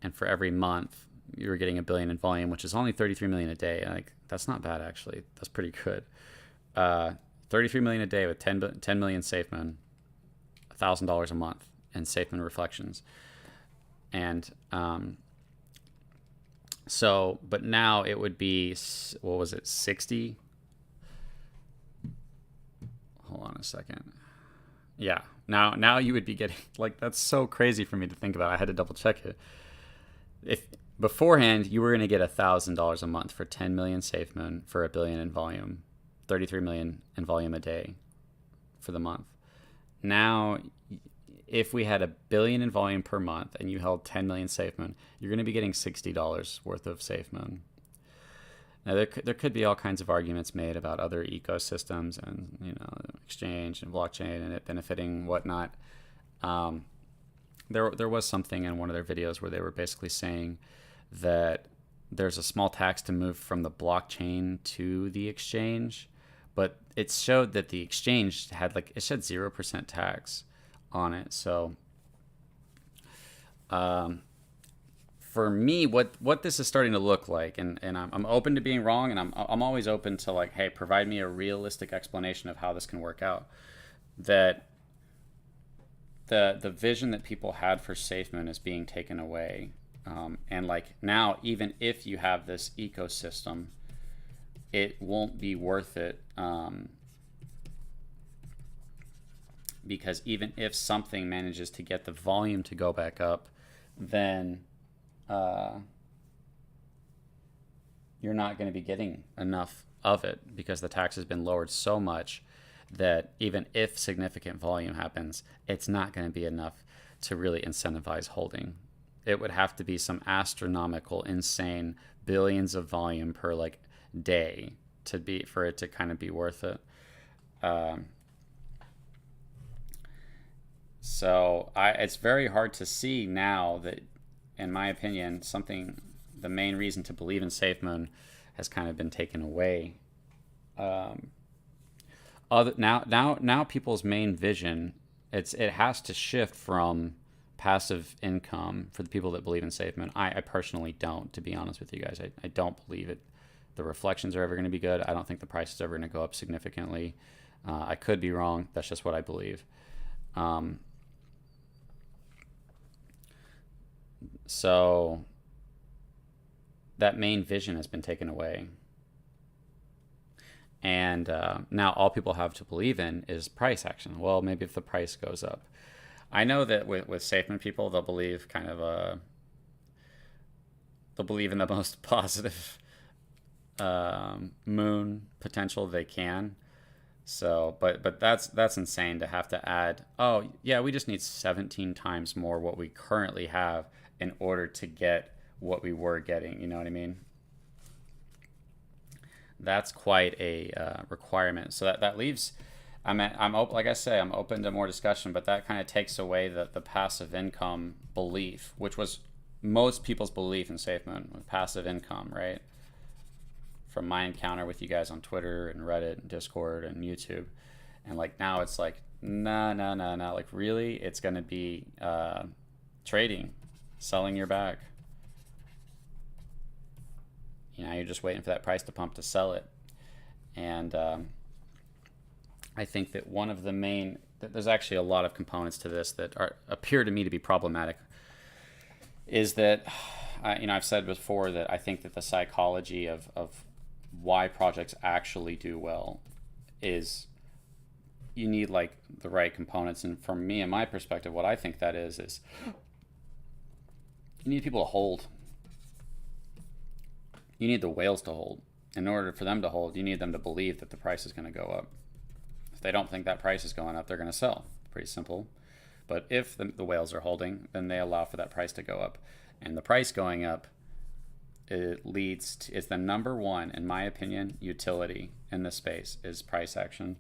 and for every month you were getting $1 billion in volume, which is only 33 million a day. Like, that's not bad, actually. That's pretty good. 33 million a day with 10 million Safemoon, $1,000 a month in Safemoon reflections. And so, but now it would be, what was it, 60? Hold on a second. Yeah, now you would be getting, like, that's so crazy for me to think about. I had to double check it. If beforehand you were going to get $1,000 a month for 10 million Safemoon for $1 billion in volume, 33 million in volume a day for the month. Now, if we had $1 billion in volume per month and you held 10 million Safemoon, you're going to be getting $60 worth of Safemoon. Now, there could be all kinds of arguments made about other ecosystems and, you know, exchange and blockchain and it benefiting whatnot. There was something in one of their videos where they were basically saying that there's a small tax to move from the blockchain to the exchange, but it showed that the exchange had, like, it said 0% tax on it. So for me, what this is starting to look like, and I'm open to being wrong, and I'm always open to, like, hey, provide me a realistic explanation of how this can work out. That the vision that people had for Safemoon is being taken away, and, like, now even if you have this ecosystem, it won't be worth it. Because even if something manages to get the volume to go back up, then you're not going to be getting enough of it because the tax has been lowered so much that even if significant volume happens, it's not going to be enough to really incentivize holding. It would have to be some astronomical, insane billions of volume per, like, day for it to kind of be worth it. So it's very hard to see now that, in my opinion, the main reason to believe in Safemoon has kind of been taken away. Now people's main vision, it has to shift from passive income for the people that believe in Safemoon. I personally don't, to be honest with you guys. I don't believe it. The reflections are ever going to be good. I don't think the price is ever going to go up significantly. I could be wrong. That's just what I believe. So that main vision has been taken away. And now all people have to believe in is price action. Well, maybe if the price goes up. I know that with Safemoon people, they'll believe in the most positive moon potential they can. So, but that's insane to have to add, oh yeah, we just need 17 times more what we currently have in order to get what we were getting. You know what I mean? That's quite a requirement. So that leaves, like I say, I'm open to more discussion, but that kind of takes away the passive income belief, which was most people's belief in Safemoon, with passive income, right? From my encounter with you guys on Twitter and Reddit and Discord and YouTube. And, like, now it's like, no. Like, really? It's going to be trading, selling your bag. You know, you're just waiting for that price to pump to sell it. And I think that one of the main, there's actually a lot of components to this that appear to me to be problematic, is that, I've said before that I think that the psychology of why projects actually do well is you need like the right components. And from me and my perspective, what I think that is you need people to hold. You need the whales to hold. In order for them to hold, you need them to believe that the price is going to go up. If they don't think that price is going up, they're going to sell. Pretty simple. But if the whales are holding, then they allow for that price to go up. And the price going up, is the number one, in my opinion, utility in this space is price action.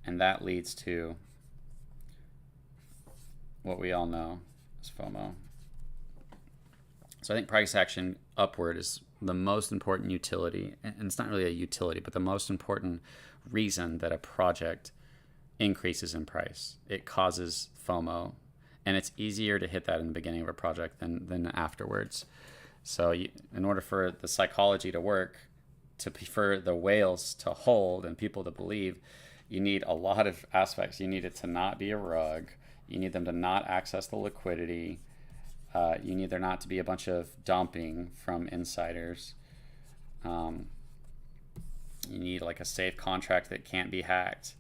And that leads to what we all know is FOMO. So I think price action upward is the most important utility, and it's not really a utility, but the most important reason that a project increases in price. It causes FOMO, and it's easier to hit that in the beginning of a project than afterwards. So in order for the psychology to work, for the whales to hold and people to believe, you need a lot of aspects. You need it to not be a rug. You need them to not access the liquidity. You need there not to be a bunch of dumping from insiders. You need like a safe contract that can't be hacked.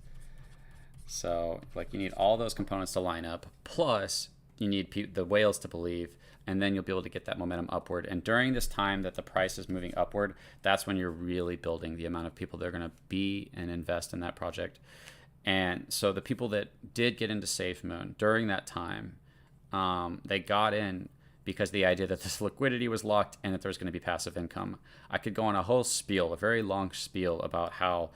So like you need all those components to line up. Plus you need the whales to believe, and then you'll be able to get that momentum upward. And during this time that the price is moving upward, that's when you're really building the amount of people that are going to be and invest in that project. And so the people that did get into Safemoon during that time, they got in because the idea that this liquidity was locked and that there's going to be passive income. I could go on a whole spiel, a very long spiel about how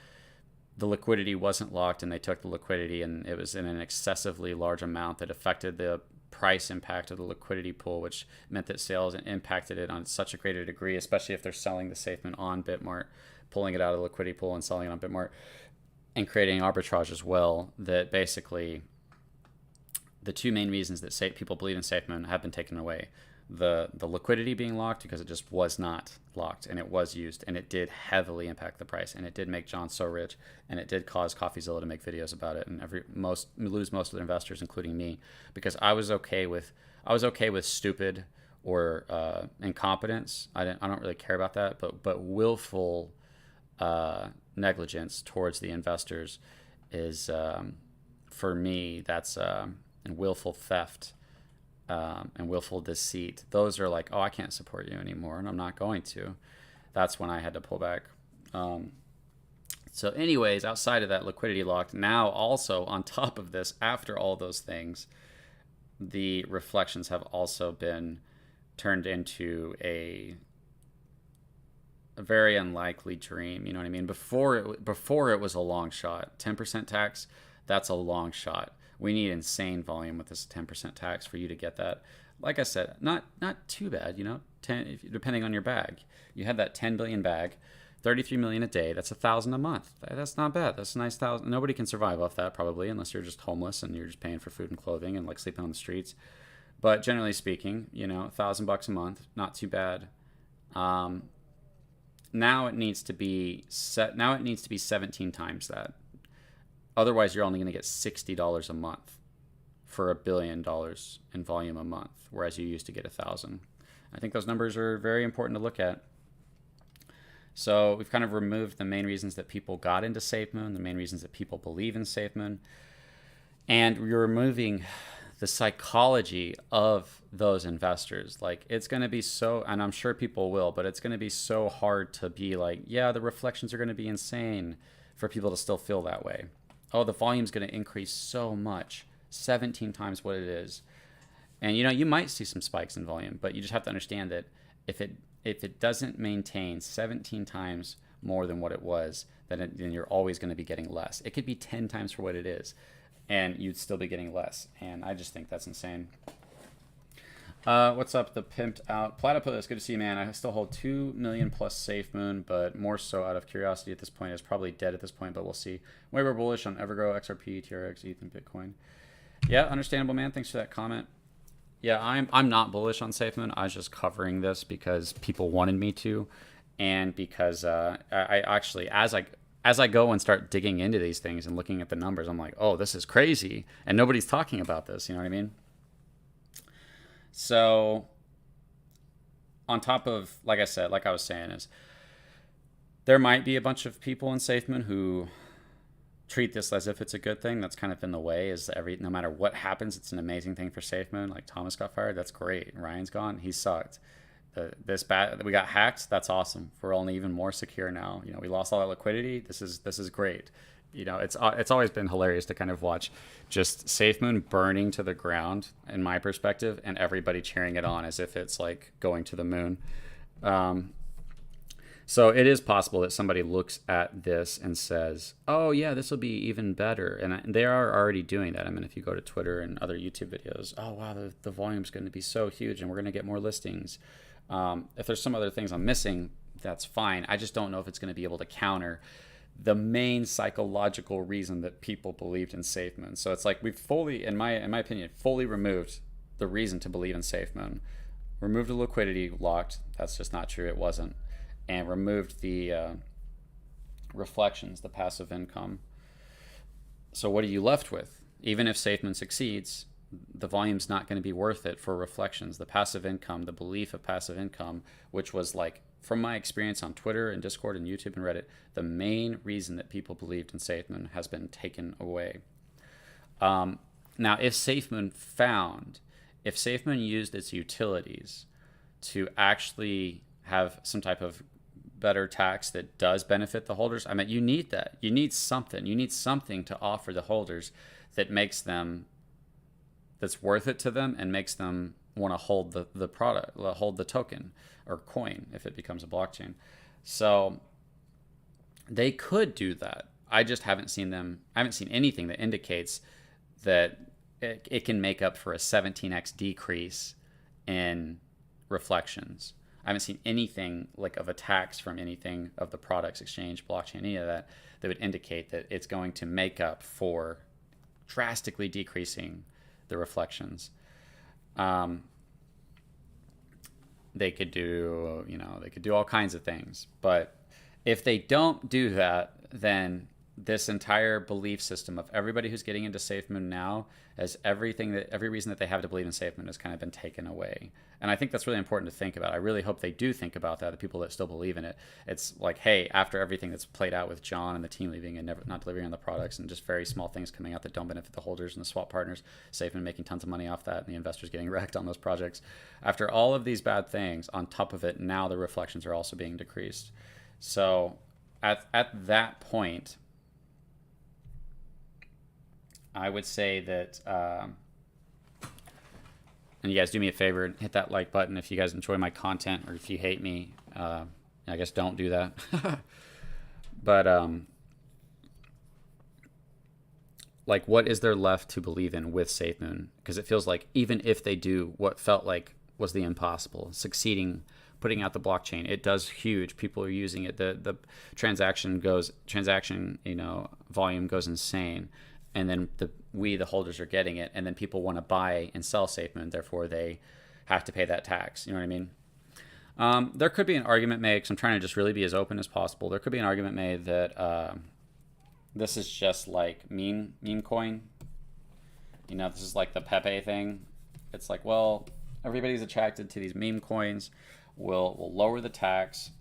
the liquidity wasn't locked and they took the liquidity and it was in an excessively large amount that affected the price impact of the liquidity pool, which meant that sales impacted it on such a greater degree, especially if they're selling the Safemoon on Bitmart, pulling it out of the liquidity pool and selling it on Bitmart and creating arbitrage as well, that basically the two main reasons that people believe in Safemoon have been taken away. The liquidity being locked because it just was not locked and it was used, and it did heavily impact the price, and it did make John so rich, and it did cause CoffeeZilla to make videos about it and lose most of their investors, including me, because I was okay with stupid or incompetence. I don't really care about that, but willful negligence towards the investors is for me that's and willful theft and willful deceit. Those are like, oh, I can't support you anymore, and I'm not going to. That's when I had to pull back. So anyways, outside of that liquidity locked, now also on top of this, after all those things, the reflections have also been turned into a very unlikely dream. You know what I mean? Before it was a long shot. 10% tax, that's a long shot. We need insane volume with this 10% tax for you to get that. Like I said, not too bad, 10, depending on your bag. You had that 10 billion bag, 33 million a day. That's $1,000 a month. That's not bad. That's a nice $1,000. Nobody can survive off that probably, unless you're just homeless and you're just paying for food and clothing and like sleeping on the streets. But generally speaking, $1,000 a month, not too bad. Now it needs to be 17 times that. Otherwise, you're only going to get $60 a month for $1 billion in volume a month, whereas you used to get 1,000. I think those numbers are very important to look at. So we've kind of removed the main reasons that people got into Safemoon, the main reasons that people believe in Safemoon, and you're removing the psychology of those investors. Like, it's going to be so, and I'm sure people will, but it's going to be so hard to be like, yeah, the reflections are going to be insane for people to still feel that way. Oh, the volume's going to increase so much, 17 times what it is. And you might see some spikes in volume, but you just have to understand that if it doesn't maintain 17 times more than what it was, then you're always going to be getting less. It could be 10 times for what it is, and you'd still be getting less. And I just think that's insane. What's up, the pimped out platypus? Good to see you, man. I still hold 2 million plus Safemoon, but more so out of curiosity at this point. It's probably dead at this point, but we'll see. Way more bullish on Evergrow, XRP, TRX, ETH, and Bitcoin. Yeah, understandable, man. Thanks for that comment. Yeah, I'm not bullish on Safemoon. I was just covering this because people wanted me to, and because I actually, as as I go and start digging into these things and looking at the numbers, I'm like, oh, this is crazy, and nobody's talking about this. You know what I mean? So on top of, like I said, like I was saying, is there might be a bunch of people in Safemoon who treat this as if it's a good thing. That's kind of in the way. Is no matter what happens, it's an amazing thing for Safemoon. Like Thomas got fired, that's great. Ryan's gone, he sucked. We got hacked, that's awesome. We're only even more secure now. You know, we lost all that liquidity. This is great. You know, it's always been hilarious to kind of watch just Safemoon burning to the ground, in my perspective, and everybody cheering it on as if it's like going to the moon. So it is possible that somebody looks at this and says, oh yeah, this will be even better. And they are already doing that. I mean, if you go to Twitter and other YouTube videos, oh wow, the volume's going to be so huge and we're going to get more listings. If there's some other things I'm missing, that's fine. I just don't know if it's going to be able to counter the main psychological reason that people believed in Safemoon. So it's like we've fully, in my opinion, fully removed the reason to believe in Safemoon. Removed the liquidity locked. That's just not true. It wasn't. And removed the reflections, the passive income. So what are you left with? Even if Safemoon succeeds, the volume's not going to be worth it for reflections. The passive income, the belief of passive income, which was like, from my experience on Twitter and Discord and YouTube and Reddit, the main reason that people believed in Safemoon has been taken away. Now, if Safemoon used its utilities to actually have some type of better tax that does benefit the holders, I mean, you need that. You need something. You need something to offer the holders that makes them, that's worth it to them and makes them want to hold the product, hold the token or coin if it becomes a blockchain. So they could do that. I just haven't seen anything that indicates that it can make up for a 17x decrease in reflections. I haven't seen anything like of a tax from anything of the products, exchange, blockchain, any of that would indicate that it's going to make up for drastically decreasing the reflections. They could do all kinds of things, but if they don't do that, then this entire belief system of everybody who's getting into Safemoon now, as every reason that they have to believe in Safemoon has kind of been taken away. And I think that's really important to think about. I really hope they do think about that, the people that still believe in it. It's like, hey, after everything that's played out with John and the team leaving and not delivering on the products and just very small things coming out that don't benefit the holders and the swap partners, Safemoon making tons of money off that and the investors getting wrecked on those projects. After all of these bad things, on top of it, now the reflections are also being decreased. So at that point, I would say that, and you guys do me a favor and hit that like button if you guys enjoy my content, or if you hate me, I guess don't do that. But like, what is there left to believe in with Safemoon? Because it feels like even if they do what felt like was the impossible, succeeding, putting out the blockchain, it does huge. People are using it. The transaction volume goes insane. And then the holders are getting it, and then people want to buy and sell Safemoon, therefore they have to pay that tax. You know what I mean? There could be an argument made, because I'm trying to just really be as open as possible. There could be an argument made that this is just like meme coin. You know, this is like the Pepe thing. It's like, well, everybody's attracted to these meme coins. We'll lower the tax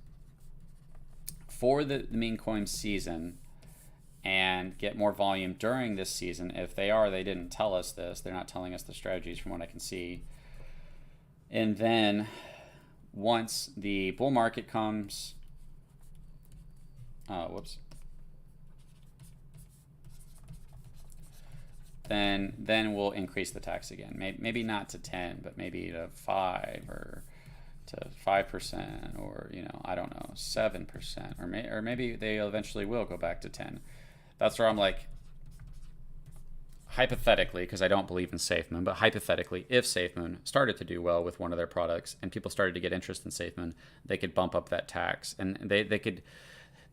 for the meme coin season and get more volume during this season. If they didn't tell us this. They're not telling us the strategies from what I can see. And then once the bull market comes, then we'll increase the tax again. Maybe not to 10, but maybe to 5 or to 5%, or I don't know, 7%, or maybe they eventually will go back to 10. That's where I'm like, hypothetically, because I don't believe in Safemoon, but hypothetically, if Safemoon started to do well with one of their products and people started to get interest in Safemoon, they could bump up that tax, and they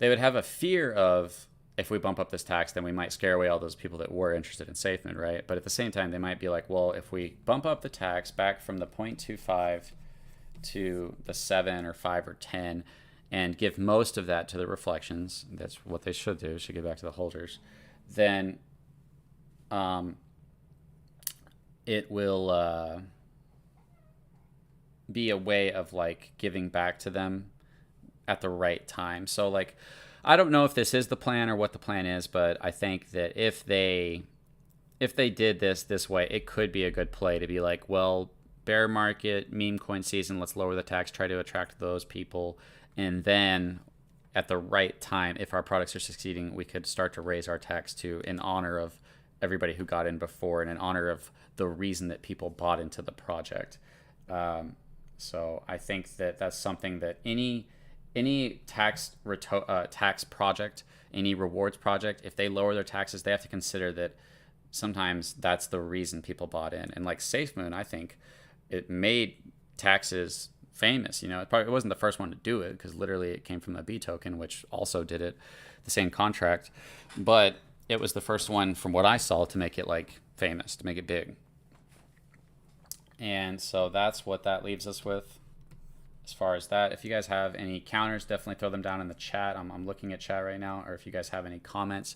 would have a fear of, if we bump up this tax, then we might scare away all those people that were interested in Safemoon, right? But at the same time, they might be like, well, if we bump up the tax back from the 0.25 to the 7 or 5 or 10, and give most of that to the reflections, that's what they should do, should give back to the holders, then it will be a way of like giving back to them at the right time. So like, I don't know if this is the plan or what the plan is, but I think that if they did this way, it could be a good play to be like, well, bear market, meme coin season, let's lower the tax, try to attract those people. And then at the right time, if our products are succeeding, we could start to raise our tax to in honor of everybody who got in before and in honor of the reason that people bought into the project. So I think that that's something that any tax project, any rewards project, if they lower their taxes, they have to consider that sometimes that's the reason people bought in. And like Safemoon, I think it made taxes famous. You know, it wasn't the first one to do it because literally it came from the B token, which also did it, the same contract. But it was the first one from what I saw to make it like famous, to make it big. And so that's what that leaves us with as far as that. If you guys have any counters, definitely throw them down in the chat. I'm looking at chat right now. Or if you guys have any comments,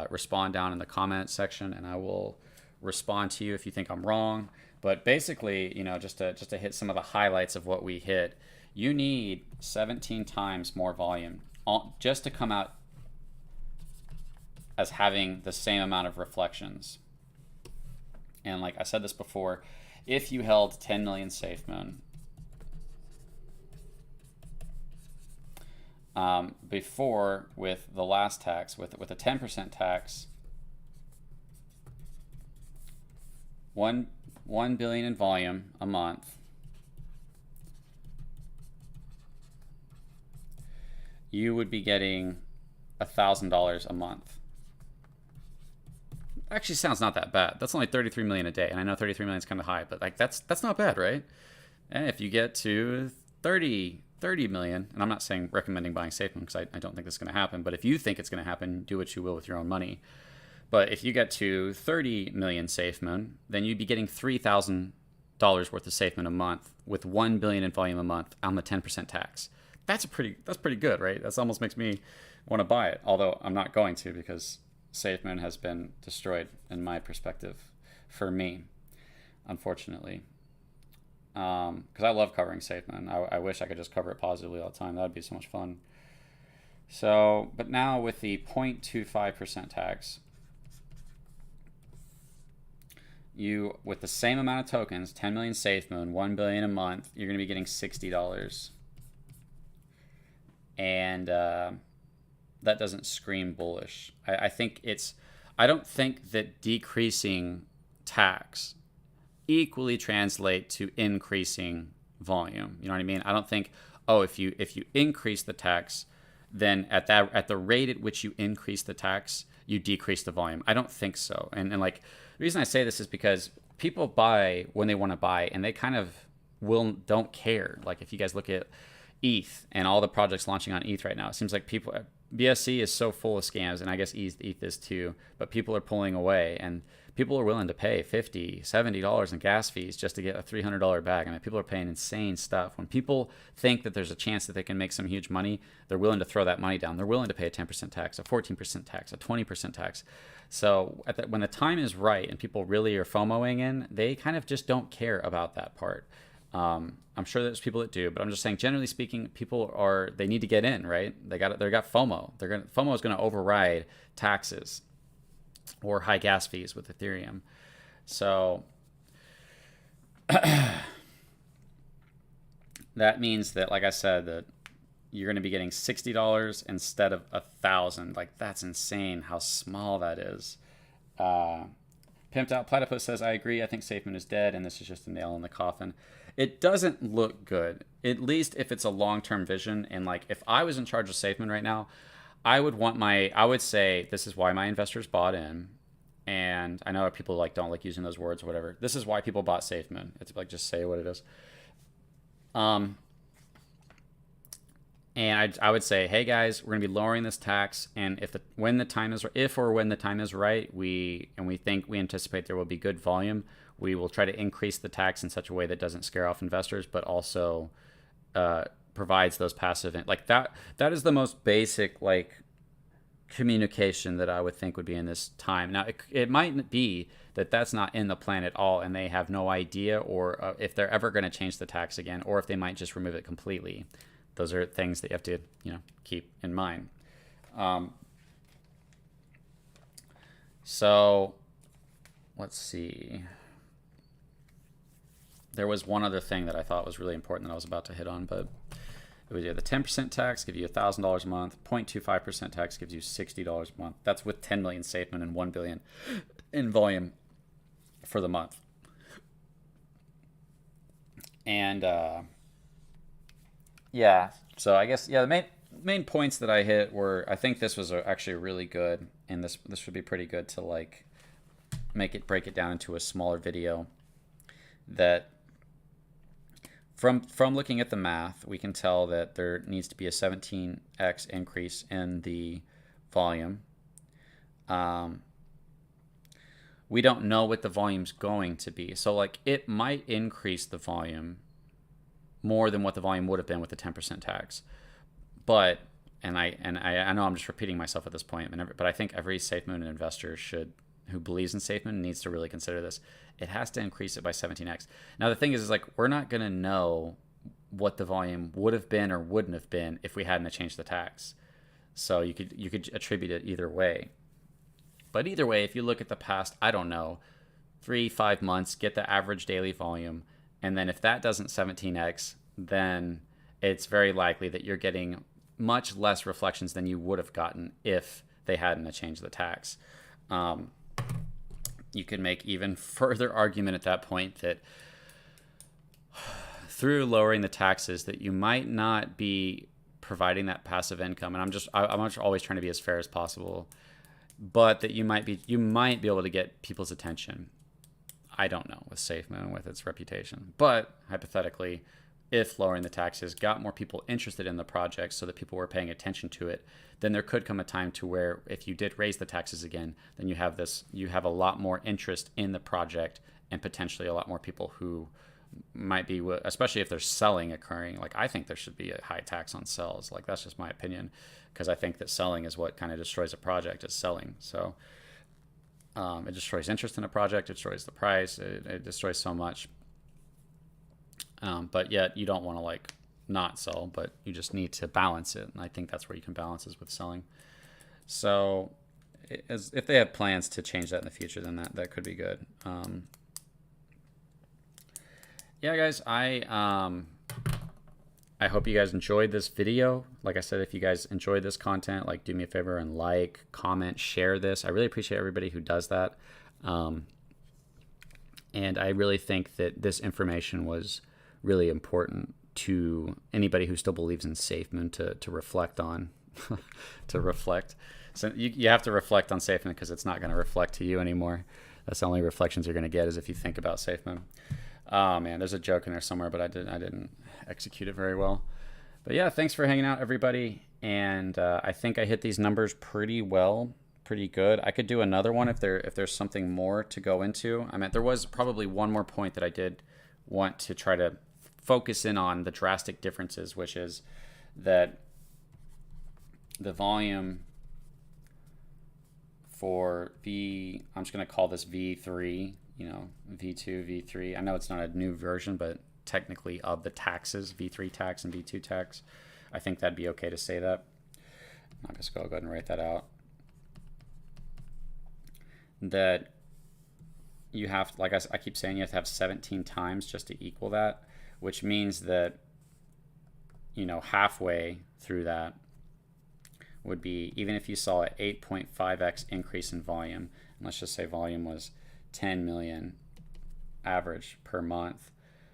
respond down in the comment section and I will respond to you if you think I'm wrong. But basically, you know, just to hit some of the highlights of what we hit, you need 17 times more volume just to come out as having the same amount of reflections. And like I said this before, if you held 10 million Safemoon before with the last tax, with a 10% tax, 1 billion in volume a month, you would be getting $1,000 a month. Actually sounds not that bad. That's only 33 million a day, and I know 33 million is kind of high, but like that's not bad, right? And if you get to 30 million, and I'm not saying recommending buying Safemoon because I don't think this is going to happen, but if you think it's going to happen, do what you will with your own money. But if you get to 30 million Safemoon, then you'd be getting $3,000 worth of Safemoon a month with 1 billion in volume a month on the 10% tax. That's pretty good, right? That almost makes me want to buy it, although I'm not going to because Safemoon has been destroyed in my perspective for me, unfortunately. Because I love covering Safemoon. I wish I could just cover it positively all the time. That would be so much fun. So, but now with the 0.25% tax, you, with the same amount of tokens, 10 million Safemoon, 1 billion a month, you're going to be getting $60. And that doesn't scream bullish. I think I don't think that decreasing tax equally translate to increasing volume. You know what I mean? I don't think, oh, if you increase the tax, then at the rate at which you increase the tax, you decrease the volume. I don't think so. And like the reason I say this is because people buy when they want to buy, and they kind of don't care. Like if you guys look at ETH and all the projects launching on ETH right now, it seems like BSC is so full of scams, and I guess ETH is too, but people are pulling away, and people are willing to pay $50, $70 in gas fees just to get a $300 bag. I mean, people are paying insane stuff. When people think that there's a chance that they can make some huge money, they're willing to throw that money down. They're willing to pay a 10% tax, a 14% tax, a 20% tax. So when the time is right and people really are FOMOing in, they kind of just don't care about that part. I'm sure there's people that do, but I'm just saying, generally speaking, people they need to get in, right? They got FOMO. FOMO is going to override taxes or high gas fees with Ethereum. So that means that, like I said, that you're going to be getting $60 instead of $1,000. Like, that's insane how small that is. Pimped Out Platypus says, I agree. I think Safemoon is dead, and this is just a nail in the coffin. It doesn't look good, at least if it's a long-term vision. And like, if I was in charge of Safemoon right now, I would say this is why my investors bought in. And I know people don't like using those words or whatever. This is why people bought Safemoon. It's like, just say what it is. And I would say, hey guys, we're gonna be lowering this tax, and if or when the time is right, we anticipate there will be good volume, we will try to increase the tax in such a way that doesn't scare off investors, but also provides those passive like that is the most basic like communication that I would think would be in this time. Now it might be that that's not in the plan at all and they have no idea, or if they're ever going to change the tax again, or if they might just remove it completely. Those are things that you have to, keep in mind. So let's see. There was one other thing that I thought was really important that I was about to hit on, but it was, the 10% tax gives you $1,000 a month. 0.25% tax gives you $60 a month. That's with 10 million Safemoon and 1 billion in volume for the month. And yeah, so I guess the main points that I hit were, I think this was actually really good, and this would be pretty good to like break it down into a smaller video. That from looking at the math, we can tell that there needs to be a 17x increase in the volume. We don't know what the volume's going to be, so like it might increase the volume more than what the volume would have been with the 10% tax. But and I know I'm just repeating myself at this point, but I think every Safemoon investor who believes in Safemoon needs to really consider this. It has to increase it by 17x. Now the thing is like we're not going to know what the volume would have been or wouldn't have been if we hadn't changed the tax. So you could attribute it either way. But either way, if you look at the past, I don't know, 3-5 months, get the average daily volume, and then if that doesn't 17x, then it's very likely that you're getting much less reflections than you would have gotten if they hadn't changed the tax. You could make even further argument at that point that through lowering the taxes that you might not be providing that passive income, and I'm always trying to be as fair as possible, but that you might be able to get people's attention. I don't know with Safemoon, with its reputation, but hypothetically, if lowering the taxes got more people interested in the project so that people were paying attention to it, then there could come a time to where if you did raise the taxes again, then you have a lot more interest in the project and potentially a lot more people who might be, especially if there's selling occurring. Like I think there should be a high tax on sells. Like that's just my opinion, because I think that selling is what kind of destroys a project, is selling. So it destroys interest in a project, it destroys the price, it destroys so much. But yet you don't want to like not sell, but you just need to balance it. And I think that's where you can balance is with selling. So if they have plans to change that in the future, then that could be good. Yeah, guys, I hope you guys enjoyed this video. Like I said, if you guys enjoyed this content, like do me a favor and like, comment, share this. I really appreciate everybody who does that. And I really think that this information was really important to anybody who still believes in Safemoon to reflect on. To reflect. So you have to reflect on Safemoon because it's not going to reflect to you anymore. That's the only reflections you're going to get is if you think about Safemoon. Oh man, there's a joke in there somewhere, but I didn't execute it very well. But yeah, thanks for hanging out, everybody. And I think I hit these numbers pretty well, pretty good. I could do another one if there's something more to go into. I mean, there was probably one more point that I did want to try to focus in on, the drastic differences, which is that the volume for I'm just going to call this V3, V2, V3. I know it's not a new version, but technically of the taxes, V3 tax and V2 tax. I think that'd be okay to say that. I'll just go ahead and write that out. That you have, like I keep saying, you have to have 17 times just to equal that, which means that, halfway through that would be, even if you saw an 8.5x increase in volume, and let's just say volume was 10 million average per month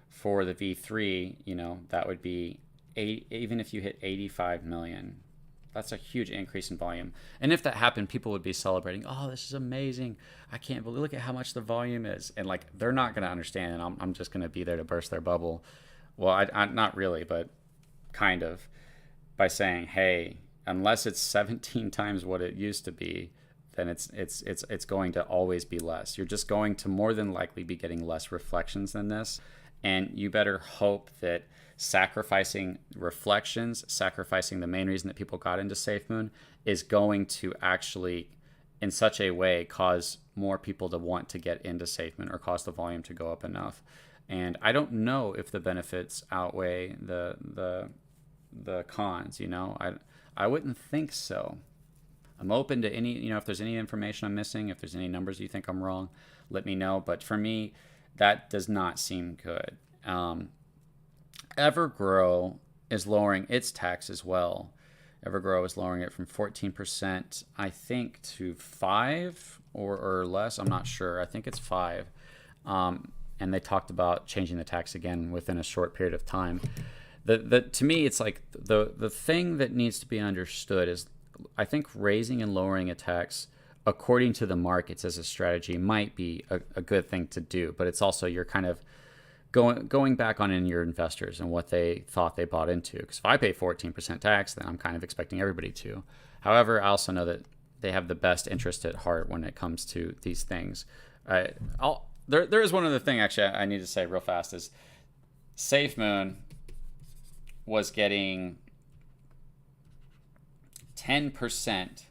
for the V3, that would be even if you hit 85 million, that's a huge increase in volume. And if that happened, people would be celebrating, oh, this is amazing, I can't believe, look at how much the volume is. And like, they're not going to understand, and I'm just going to be there to burst their bubble. Well, I not really, but kind of, by saying, hey, unless it's 17 times what it used to be, then it's going to always be less. You're just going to more than likely be getting less reflections than this. And you better hope that sacrificing reflections, sacrificing the main reason that people got into Safemoon, is going to actually, in such a way, cause more people to want to get into Safemoon or cause the volume to go up enough. And I don't know if the benefits outweigh the cons. I wouldn't think so. I'm open to any, if there's any information I'm missing, if there's any numbers you think I'm wrong, let me know. But for me, that does not seem good. Evergrow is lowering its tax as well. Evergrow is lowering it from 14%, I think, to 5 or less. I'm not sure. I think it's 5. And they talked about changing the tax again within a short period of time. To me, it's like the thing that needs to be understood is, I think raising and lowering a tax according to the markets as a strategy might be a good thing to do, but it's also you're kind of going back on in your investors and what they thought they bought into. Because if I pay 14% tax, then I'm kind of expecting everybody to. However, I also know that they have the best interest at heart when it comes to these things. There is one other thing actually I need to say real fast is Safemoon was getting 10%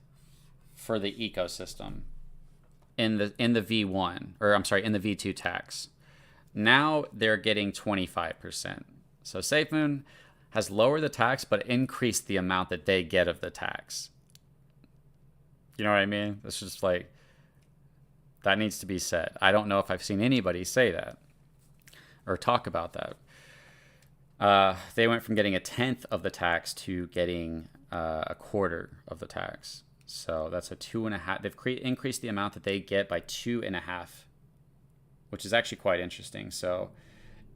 for the ecosystem in the V1, or I'm sorry, in the V2 tax. Now they're getting 25%. So Safemoon has lowered the tax but increased the amount that they get of the tax. You know what I mean? It's just like, that needs to be said. I don't know if I've seen anybody say that or talk about that. They went from getting 1/10 of the tax to getting 1/4 of the tax. So that's a 2.5. They've increased the amount that they get by 2.5, which is actually quite interesting. So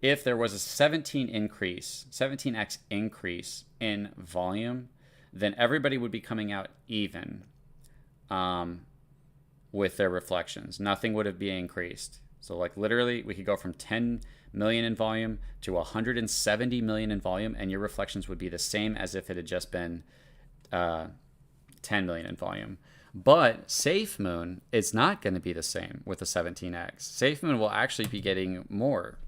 if there was a 17x increase in volume, then everybody would be coming out even with their reflections. Nothing would have been increased. So like literally we could go from 10 million in volume to 170 million in volume, and your reflections would be the same as if it had just been 10 million in volume. But Safemoon is not going to be the same with a 17x. Safemoon will actually be getting more.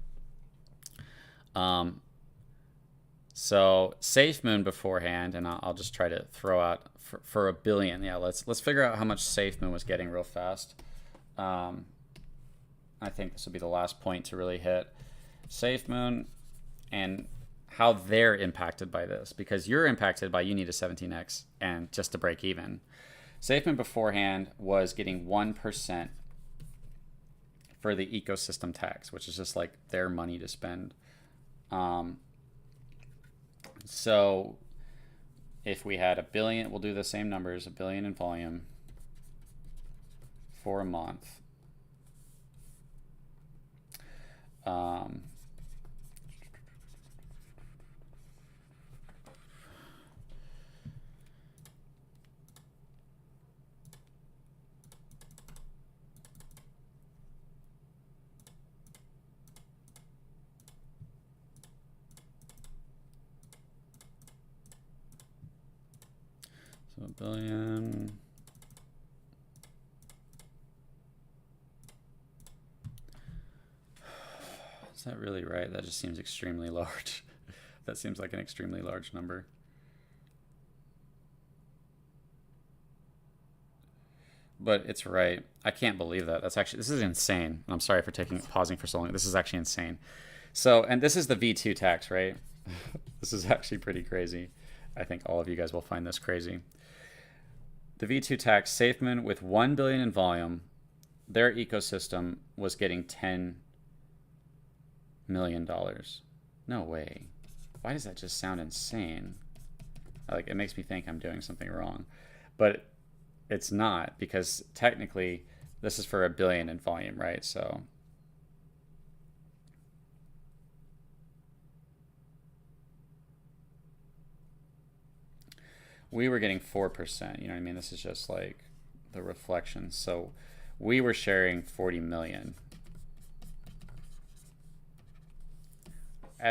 So Safemoon beforehand, and I'll just try to throw out for $1 billion. Yeah, let's figure out how much Safemoon was getting real fast. I think this will be the last point to really hit Safemoon and how they're impacted by this, because you're impacted by you need a 17x and just to break even. Safemoon beforehand was getting 1% for the ecosystem tax, which is just like their money to spend. So if we had $1 billion, we'll do the same numbers, $1 billion in volume for a month. So $1 billion. Is that really right? That just seems extremely large. That seems like an extremely large number. But it's right. I can't believe that. This is insane. I'm sorry for pausing for so long. This is actually insane. So, and this is the V2 tax, right? This is actually pretty crazy. I think all of you guys will find this crazy. The V2 tax, Safemoon with $1 billion in volume, their ecosystem was getting $10 million. No way. Why does that just sound insane? Like, it makes me think I'm doing something wrong. But it's not, because technically this is for $1 billion in volume, right? So we were getting 4%. You know what I mean? This is just like the reflections. So we were sharing 40 million.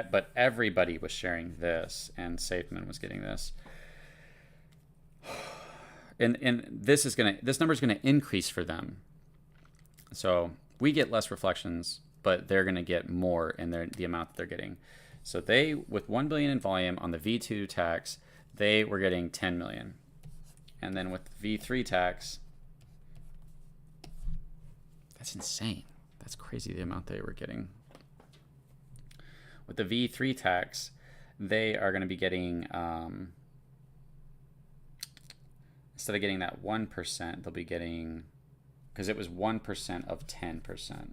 But everybody was sharing this, and Safemoon was getting this. And this number is gonna increase for them. So we get less reflections, but they're going to get more in the amount that they're getting. So they, with 1 billion in volume on the V2 tax, they were getting 10 million. And then with V3 tax, that's insane. That's crazy, the amount they were getting. With the V3 tax, they are going to be getting, instead of getting that 1%, they'll be getting, because it was 1% of 10%.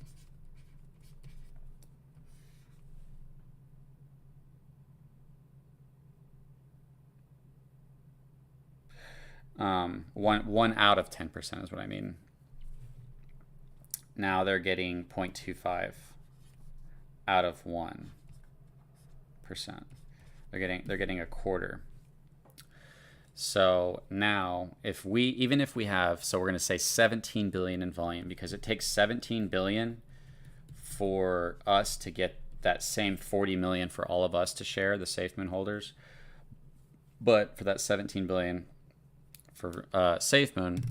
One out of 10% is what I mean. Now they're getting 0.25 out of 1%. They're getting a quarter. So now even if we have, so we're going to say 17 billion in volume, because it takes 17 billion for us to get that same 40 million for all of us to share, the Safemoon holders. But for that 17 billion for Safemoon,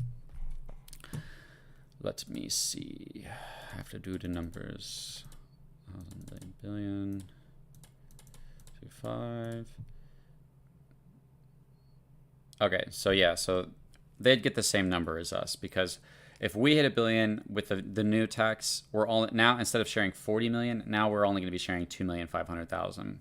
let me see. I have to do the numbers. 1,000 billion, 2.5. Okay, so yeah, so they'd get the same number as us, because if we hit 1 billion with the new tax, we're all now, instead of sharing 40 million, now we're only going to be sharing 2,500,000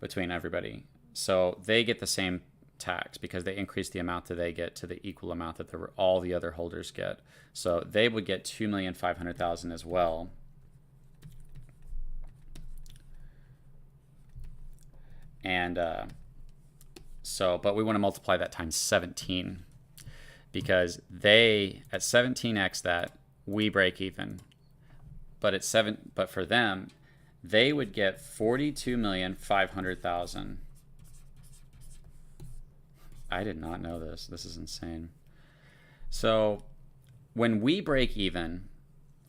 between everybody. So they get the same tax because they increase the amount that they get to the equal amount that all the other holders get. So they would get 2,500,000 as well. And but we want to multiply that times 17, because they, at 17x that, we break even. But but for them, they would get 42,500,000. I did not know this. This is insane. So when we break even,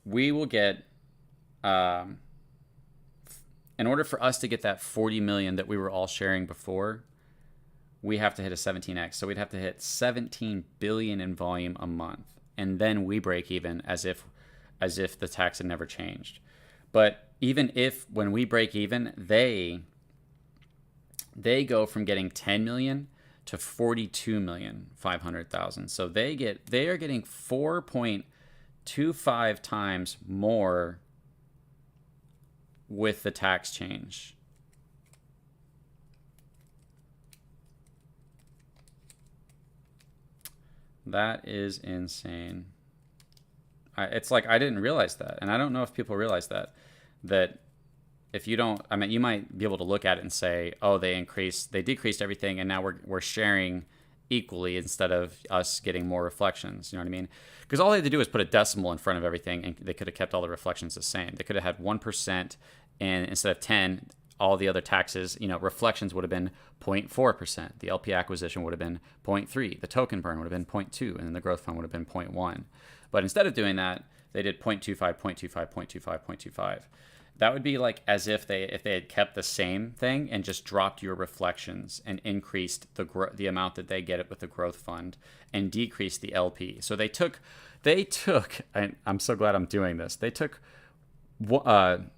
we will get, in order for us to get that 40 million that we were all sharing before, we have to hit a 17x. So we'd have to hit 17 billion in volume a month, and then we break even as if the tax had never changed. But even if, when we break even, they go from getting 10 million to 42,500,000. So they are getting 4.25 times more with the tax change. That is insane. It's like, I didn't realize that, and I don't know if people realize that if you don't, I mean, you might be able to look at it and say, oh, they decreased everything, and now we're sharing equally instead of us getting more reflections. You know what I mean? Because all they had to do was put a decimal in front of everything, and they could have kept all the reflections the same. They could have had 1%, and instead of 10, all the other taxes, reflections would have been 0.4%. The LP acquisition would have been 0.3. The token burn would have been 0.2, and then the growth fund would have been 0.1. But instead of doing that, they did 0.25, 0.25, 0.25, 0.25. That would be like as if they had kept the same thing and just dropped your reflections and increased the amount that they get it with the growth fund and decreased the LP. So they took, and I'm so glad I'm doing this. They took 2%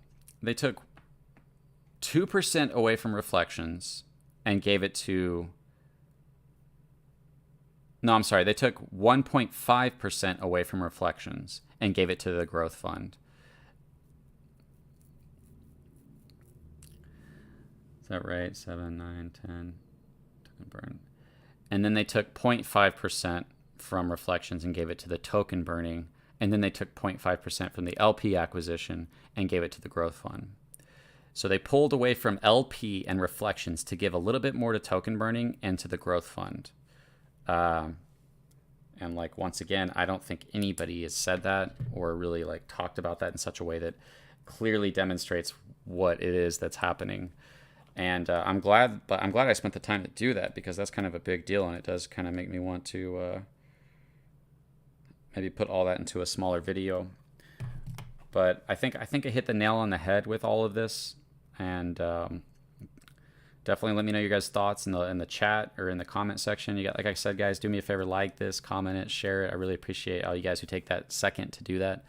away from reflections and gave it to, no, I'm sorry. They took 1.5% away from reflections and gave it to the growth fund. Is that right? 7, 9, 10. Token burn. And then they took 0.5% from reflections and gave it to the token burning. And then they took 0.5% from the LP acquisition and gave it to the growth fund. So they pulled away from LP and reflections to give a little bit more to token burning and to the growth fund. And like, once again, I don't think anybody has said that or really like talked about that in such a way that clearly demonstrates what it is that's happening. And I'm glad I spent the time to do that, because that's kind of a big deal, and it does kind of make me want to maybe put all that into a smaller video. But I think I hit the nail on the head with all of this, and definitely let me know your guys' thoughts in the chat or in the comment section. You got, like I said, guys, do me a favor, like this, comment it, share it. I really appreciate all you guys who take that second to do that.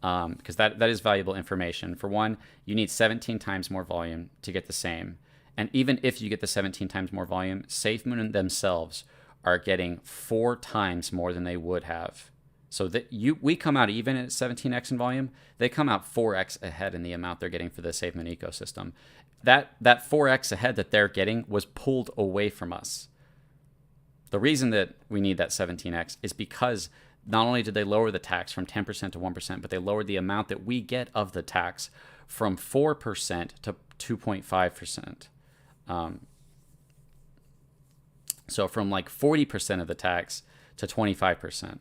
because that is valuable information. For one, you need 17 times more volume to get the same. And even if you get the 17 times more volume, Safemoon themselves are getting 4 times more than they would have. So that we come out even at 17x in volume, they come out 4x ahead in the amount they're getting for the Safemoon ecosystem. That 4x ahead that they're getting was pulled away from us. The reason that we need that 17x is because not only did they lower the tax from 10% to 1%, but they lowered the amount that we get of the tax from 4% to 2.5%. So from like 40% of the tax to 25%.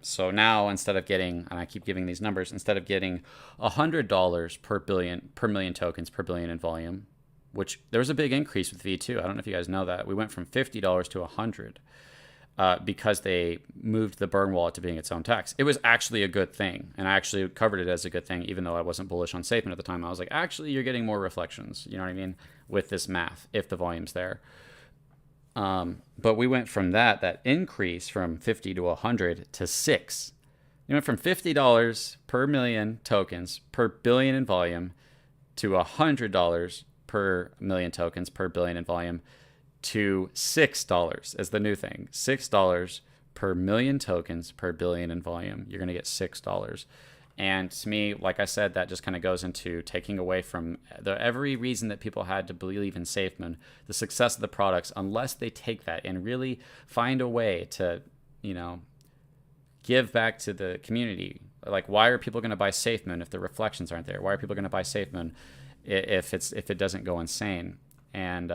So now instead of getting, and I keep giving these numbers, instead of getting $100 per million tokens per billion in volume, which there was a big increase with V2. I don't know if you guys know that. We went from $50 to $100 because they moved the burn wallet to being its own tax. It was actually a good thing, and I actually covered it as a good thing, even though I wasn't bullish on Safemoon at the time. I was like, actually, you're getting more reflections, you know what I mean, with this math, if the volume's there. But we went from that increase from 50 to 100 to 6. You went from $50 per million tokens per billion in volume to $100 per million tokens per billion in volume to $6 as the new thing. $6 per million tokens per billion in volume. You're going to get $6. And to me, like I said, that just kind of goes into taking away from every reason that people had to believe in Safemoon, the success of the products, unless they take that and really find a way to, give back to the community. Like, why are people going to buy Safemoon if the reflections aren't there? Why are people going to buy Safemoon if it doesn't go insane? And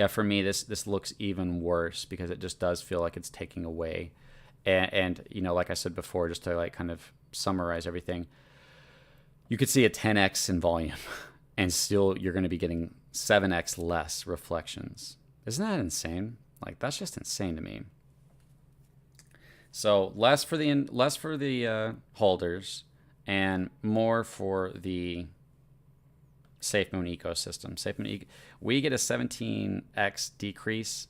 for me, this looks even worse because it just does feel like it's taking away. And like I said before, just to like kind of summarize everything, you could see a 10x in volume and still you're going to be getting 7x less reflections. Isn't that insane? Like, that's just insane to me. So less for the holders and more for the Safemoon ecosystem. We get a 17x decrease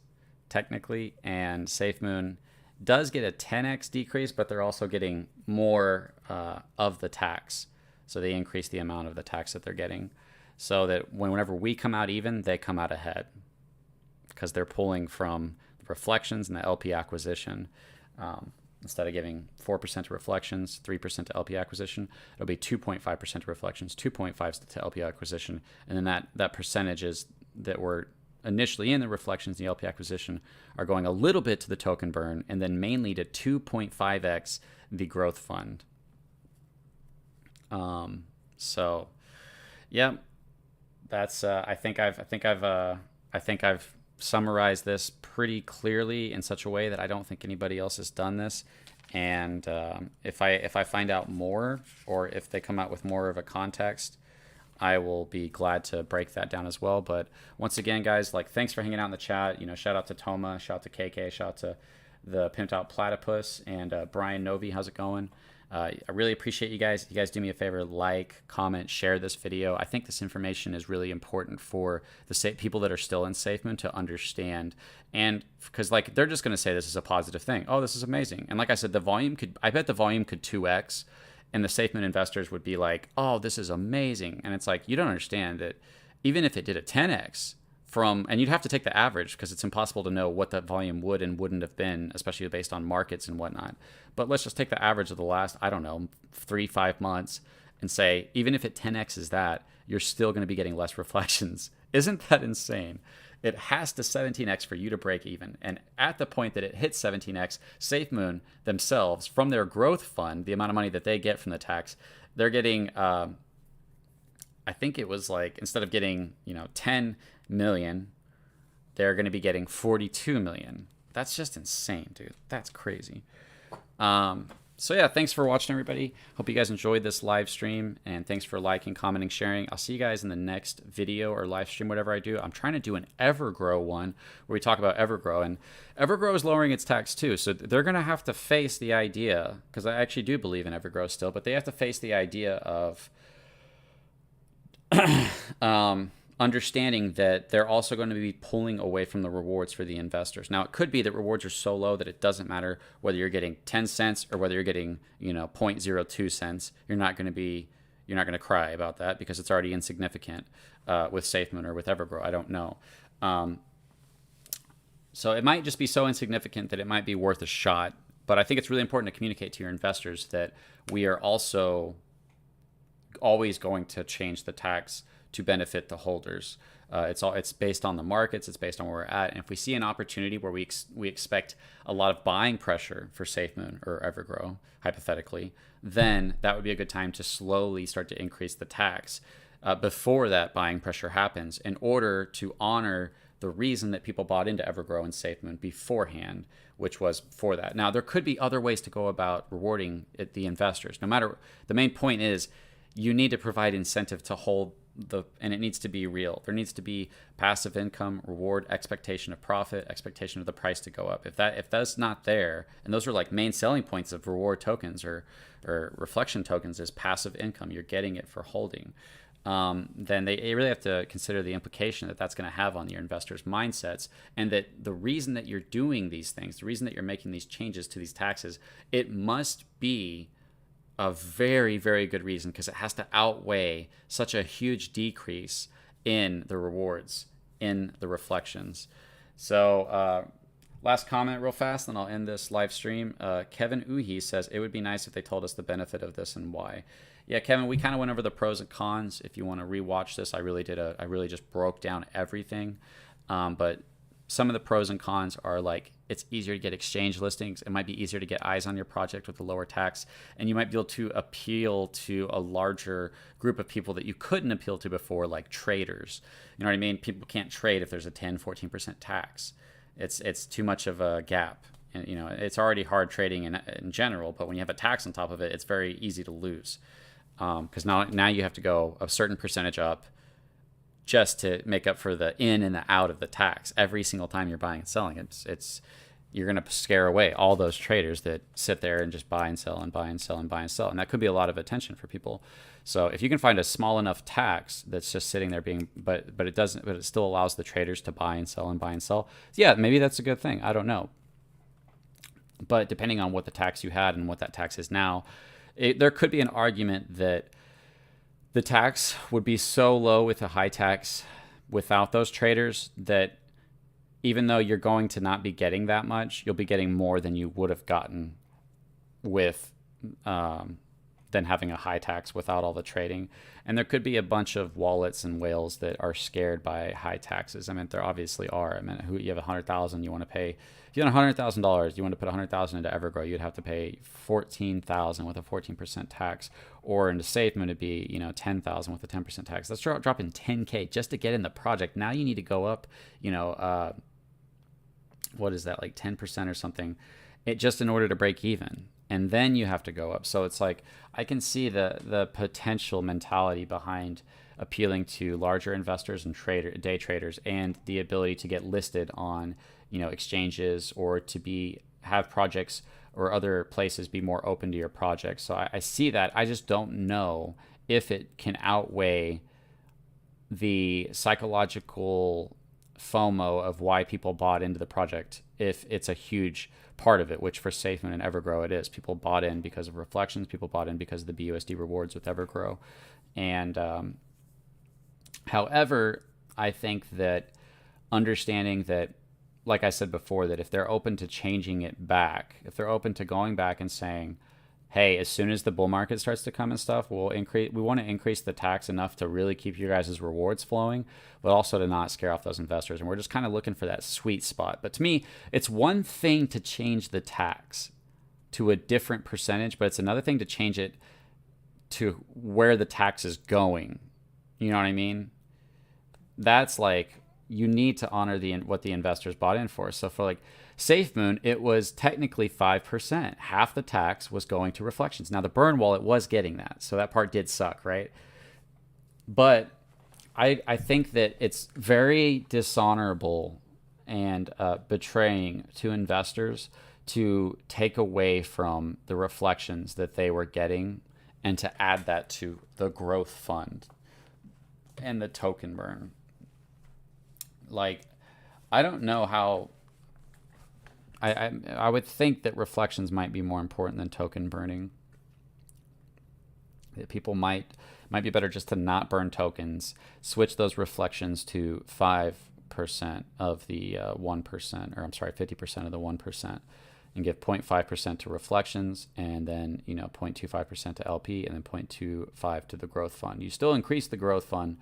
technically, and Safemoon does get a 10x decrease, but they're also getting more of the tax. So they increase the amount of the tax that they're getting, so that whenever we come out even, they come out ahead because they're pulling from the reflections and the LP acquisition. Instead of giving 4% to reflections, 3% to LP acquisition, it'll be 2.5% to reflections, 2.5% to LP acquisition, and then that percentages that were initially in the reflections and the LP acquisition are going a little bit to the token burn, and then mainly to 2.5x the growth fund. So yeah, that's I think I've summarized this pretty clearly in such a way that I don't think anybody else has done this. And if I find out more, or if they come out with more of a context, I will be glad to break that down as well. But once again, guys, like, thanks for hanging out in the chat. Shout out to Toma, shout out to KK, shout out to the Pimped Out Platypus, and Brian Novi. How's it going? I really appreciate you guys. You guys do me a favor, like, comment, share this video. I think this information is really important for the people that are still in Safemoon to understand. And because, like, they're just going to say this is a positive thing. Oh, this is amazing. And like I said, I bet the volume could 2x. And the Safemoon investors would be like, oh, this is amazing. And it's like, you don't understand that even if it did a 10x and you'd have to take the average because it's impossible to know what that volume would and wouldn't have been, especially based on markets and whatnot. But let's just take the average of the last, 3-5 months and say, even if it 10x is that, you're still going to be getting less reflections. Isn't that insane? It has to 17x for you to break even. And at the point that it hits 17x, Safemoon themselves, from their growth fund, the amount of money that they get from the tax, they're getting, I think it was like, instead of getting, 10 million, they're going to be getting 42 million. That's just insane, dude. That's crazy. So yeah, thanks for watching, everybody. Hope you guys enjoyed this live stream, and thanks for liking, commenting, sharing. I'll see you guys in the next video or live stream, whatever I do. I'm trying to do an Evergrow one where we talk about Evergrow, and Evergrow is lowering its tax too. So they're going to have to face the idea, because I actually do believe in Evergrow still, but they have to face the idea of understanding that they're also going to be pulling away from the rewards for the investors. Now, it could be that rewards are so low that it doesn't matter whether you're getting 10 cents or whether you're getting, you know, 0.02 cents. You're not going to cry about that because it's already insignificant with Safemoon or with Evergrow. I don't know. So it might just be so insignificant that it might be worth a shot. But I think it's really important to communicate to your investors that we are also always going to change the tax to benefit the holders. It's based on the markets. It's based on where we're at. And if we see an opportunity where we expect a lot of buying pressure for Safemoon or Evergrow, hypothetically, then that would be a good time to slowly start to increase the tax before that buying pressure happens, in order to honor the reason that people bought into Evergrow and Safemoon beforehand, which was for that. Now, there could be other ways to go about rewarding the investors. No matter, the main point is you need to provide incentive to hold and it needs to be real. There needs to be passive income, reward, expectation of profit, expectation of the price to go up. If that's not there, and those are like main selling points of reward tokens or reflection tokens, is passive income. You're getting it for holding. Then they really have to consider the implication that that's going to have on your investors' mindsets, and that the reason that you're doing these things, the reason that you're making these changes to these taxes, it must be a very, very good reason, because it has to outweigh such a huge decrease in the rewards, in the reflections. So last comment real fast, then I'll end this live stream. Kevin Uhi says, it would be nice if they told us the benefit of this and why. Yeah, Kevin, we kind of went over the pros and cons. If you want to rewatch this, I really just broke down everything. But some of the pros and cons are like, it's easier to get exchange listings. It might be easier to get eyes on your project with a lower tax. And you might be able to appeal to a larger group of people that you couldn't appeal to before, like traders. You know what I mean? People can't trade if there's a 10, 14% tax. It's too much of a gap. And, you know, it's already hard trading in general, but when you have a tax on top of it, it's very easy to lose. Because now you have to go a certain percentage up just to make up for the in and the out of the tax every single time you're buying and selling. You're going to scare away all those traders that sit there and just buy and sell and buy and sell and buy and sell, and that could be a lot of attention for people. So if you can find a small enough tax that's just sitting there but it still allows the traders to buy and sell and buy and sell, yeah, maybe that's a good thing. I don't know, but depending on what the tax you had and what that tax is now, there could be an argument that the tax would be so low with a high tax without those traders that even though you're going to not be getting that much, you'll be getting more than you would have gotten with than having a high tax without all the trading. And there could be a bunch of wallets and whales that are scared by high taxes. I mean, there obviously are. I mean, you have $100,000, you want to pay. If you have $100,000, you want to put $100,000 into Evergrow, you'd have to pay $14,000 with a 14% tax, or into Safemoon it'd be $10,000 with a 10% tax. That's dropping $10K just to get in the project. Now you need to go up, what is that, like 10% or something, just in order to break even, and then you have to go up. So it's like, I can see the potential mentality behind appealing to larger investors and day traders, and the ability to get listed on exchanges, or to have projects or other places be more open to your project. So I see that. I just don't know if it can outweigh the psychological FOMO of why people bought into the project, if it's a huge part of it, which for Safemoon and Evergrow it is. People bought in because of reflections. People bought in because of the BUSD rewards with Evergrow. And however, I think that understanding that, like I said before, that if they're open to changing it back, if they're open to going back and saying, hey, as soon as the bull market starts to come and stuff, we want to increase the tax enough to really keep your guys' rewards flowing, but also to not scare off those investors. And we're just kind of looking for that sweet spot. But to me, it's one thing to change the tax to a different percentage, but it's another thing to change it to where the tax is going. You know what I mean? That's like, you need to honor what the investors bought in for. So for like Safemoon, it was technically 5%. Half the tax was going to reflections. Now the burn wallet was getting that, so that part did suck, right? But I think that it's very dishonorable and betraying to investors to take away from the reflections that they were getting and to add that to the growth fund and the token burn. like, I don't know how. I would think that reflections might be more important than token burning. That people might be better just to not burn tokens, switch those reflections to 5% of the 1%, or I'm sorry, 50% of the 1%, and give 0.5% to reflections, and then 0.25% to LP, and then 0.25 to the growth fund. You still increase the growth fund,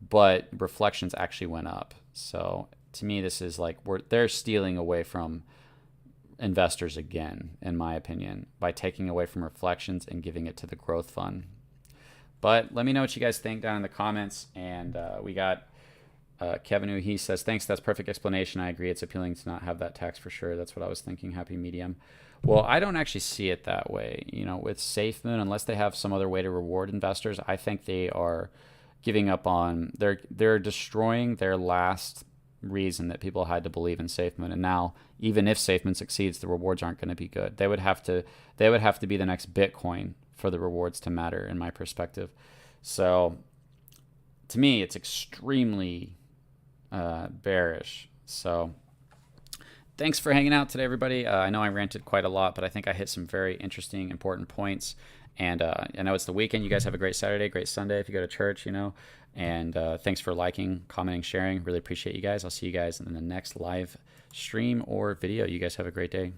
but reflections actually went up. So to me, this is like they're stealing away from investors again, in my opinion, by taking away from reflections and giving it to the growth fund. But let me know what you guys think down in the comments. And we got Kevin, who he says, thanks, that's perfect explanation. I agree, it's appealing to not have that tax for sure. That's what I was thinking. Happy medium. Well, I don't actually see it that way. With Safemoon, unless they have some other way to reward investors, I think they are giving up on, they're destroying their last reason that people had to believe in Safemoon. And now, even if Safemoon succeeds, the rewards aren't going to be good. They would have to be the next Bitcoin for the rewards to matter, in my perspective. So to me, it's extremely bearish. So thanks for hanging out today, everybody. I know I ranted quite a lot, but I think I hit some very interesting, important points. And I know it's the weekend. You guys have a great Saturday, great Sunday if you go to church, And thanks for liking, commenting, sharing. Really appreciate you guys. I'll see you guys in the next live stream or video. You guys have a great day.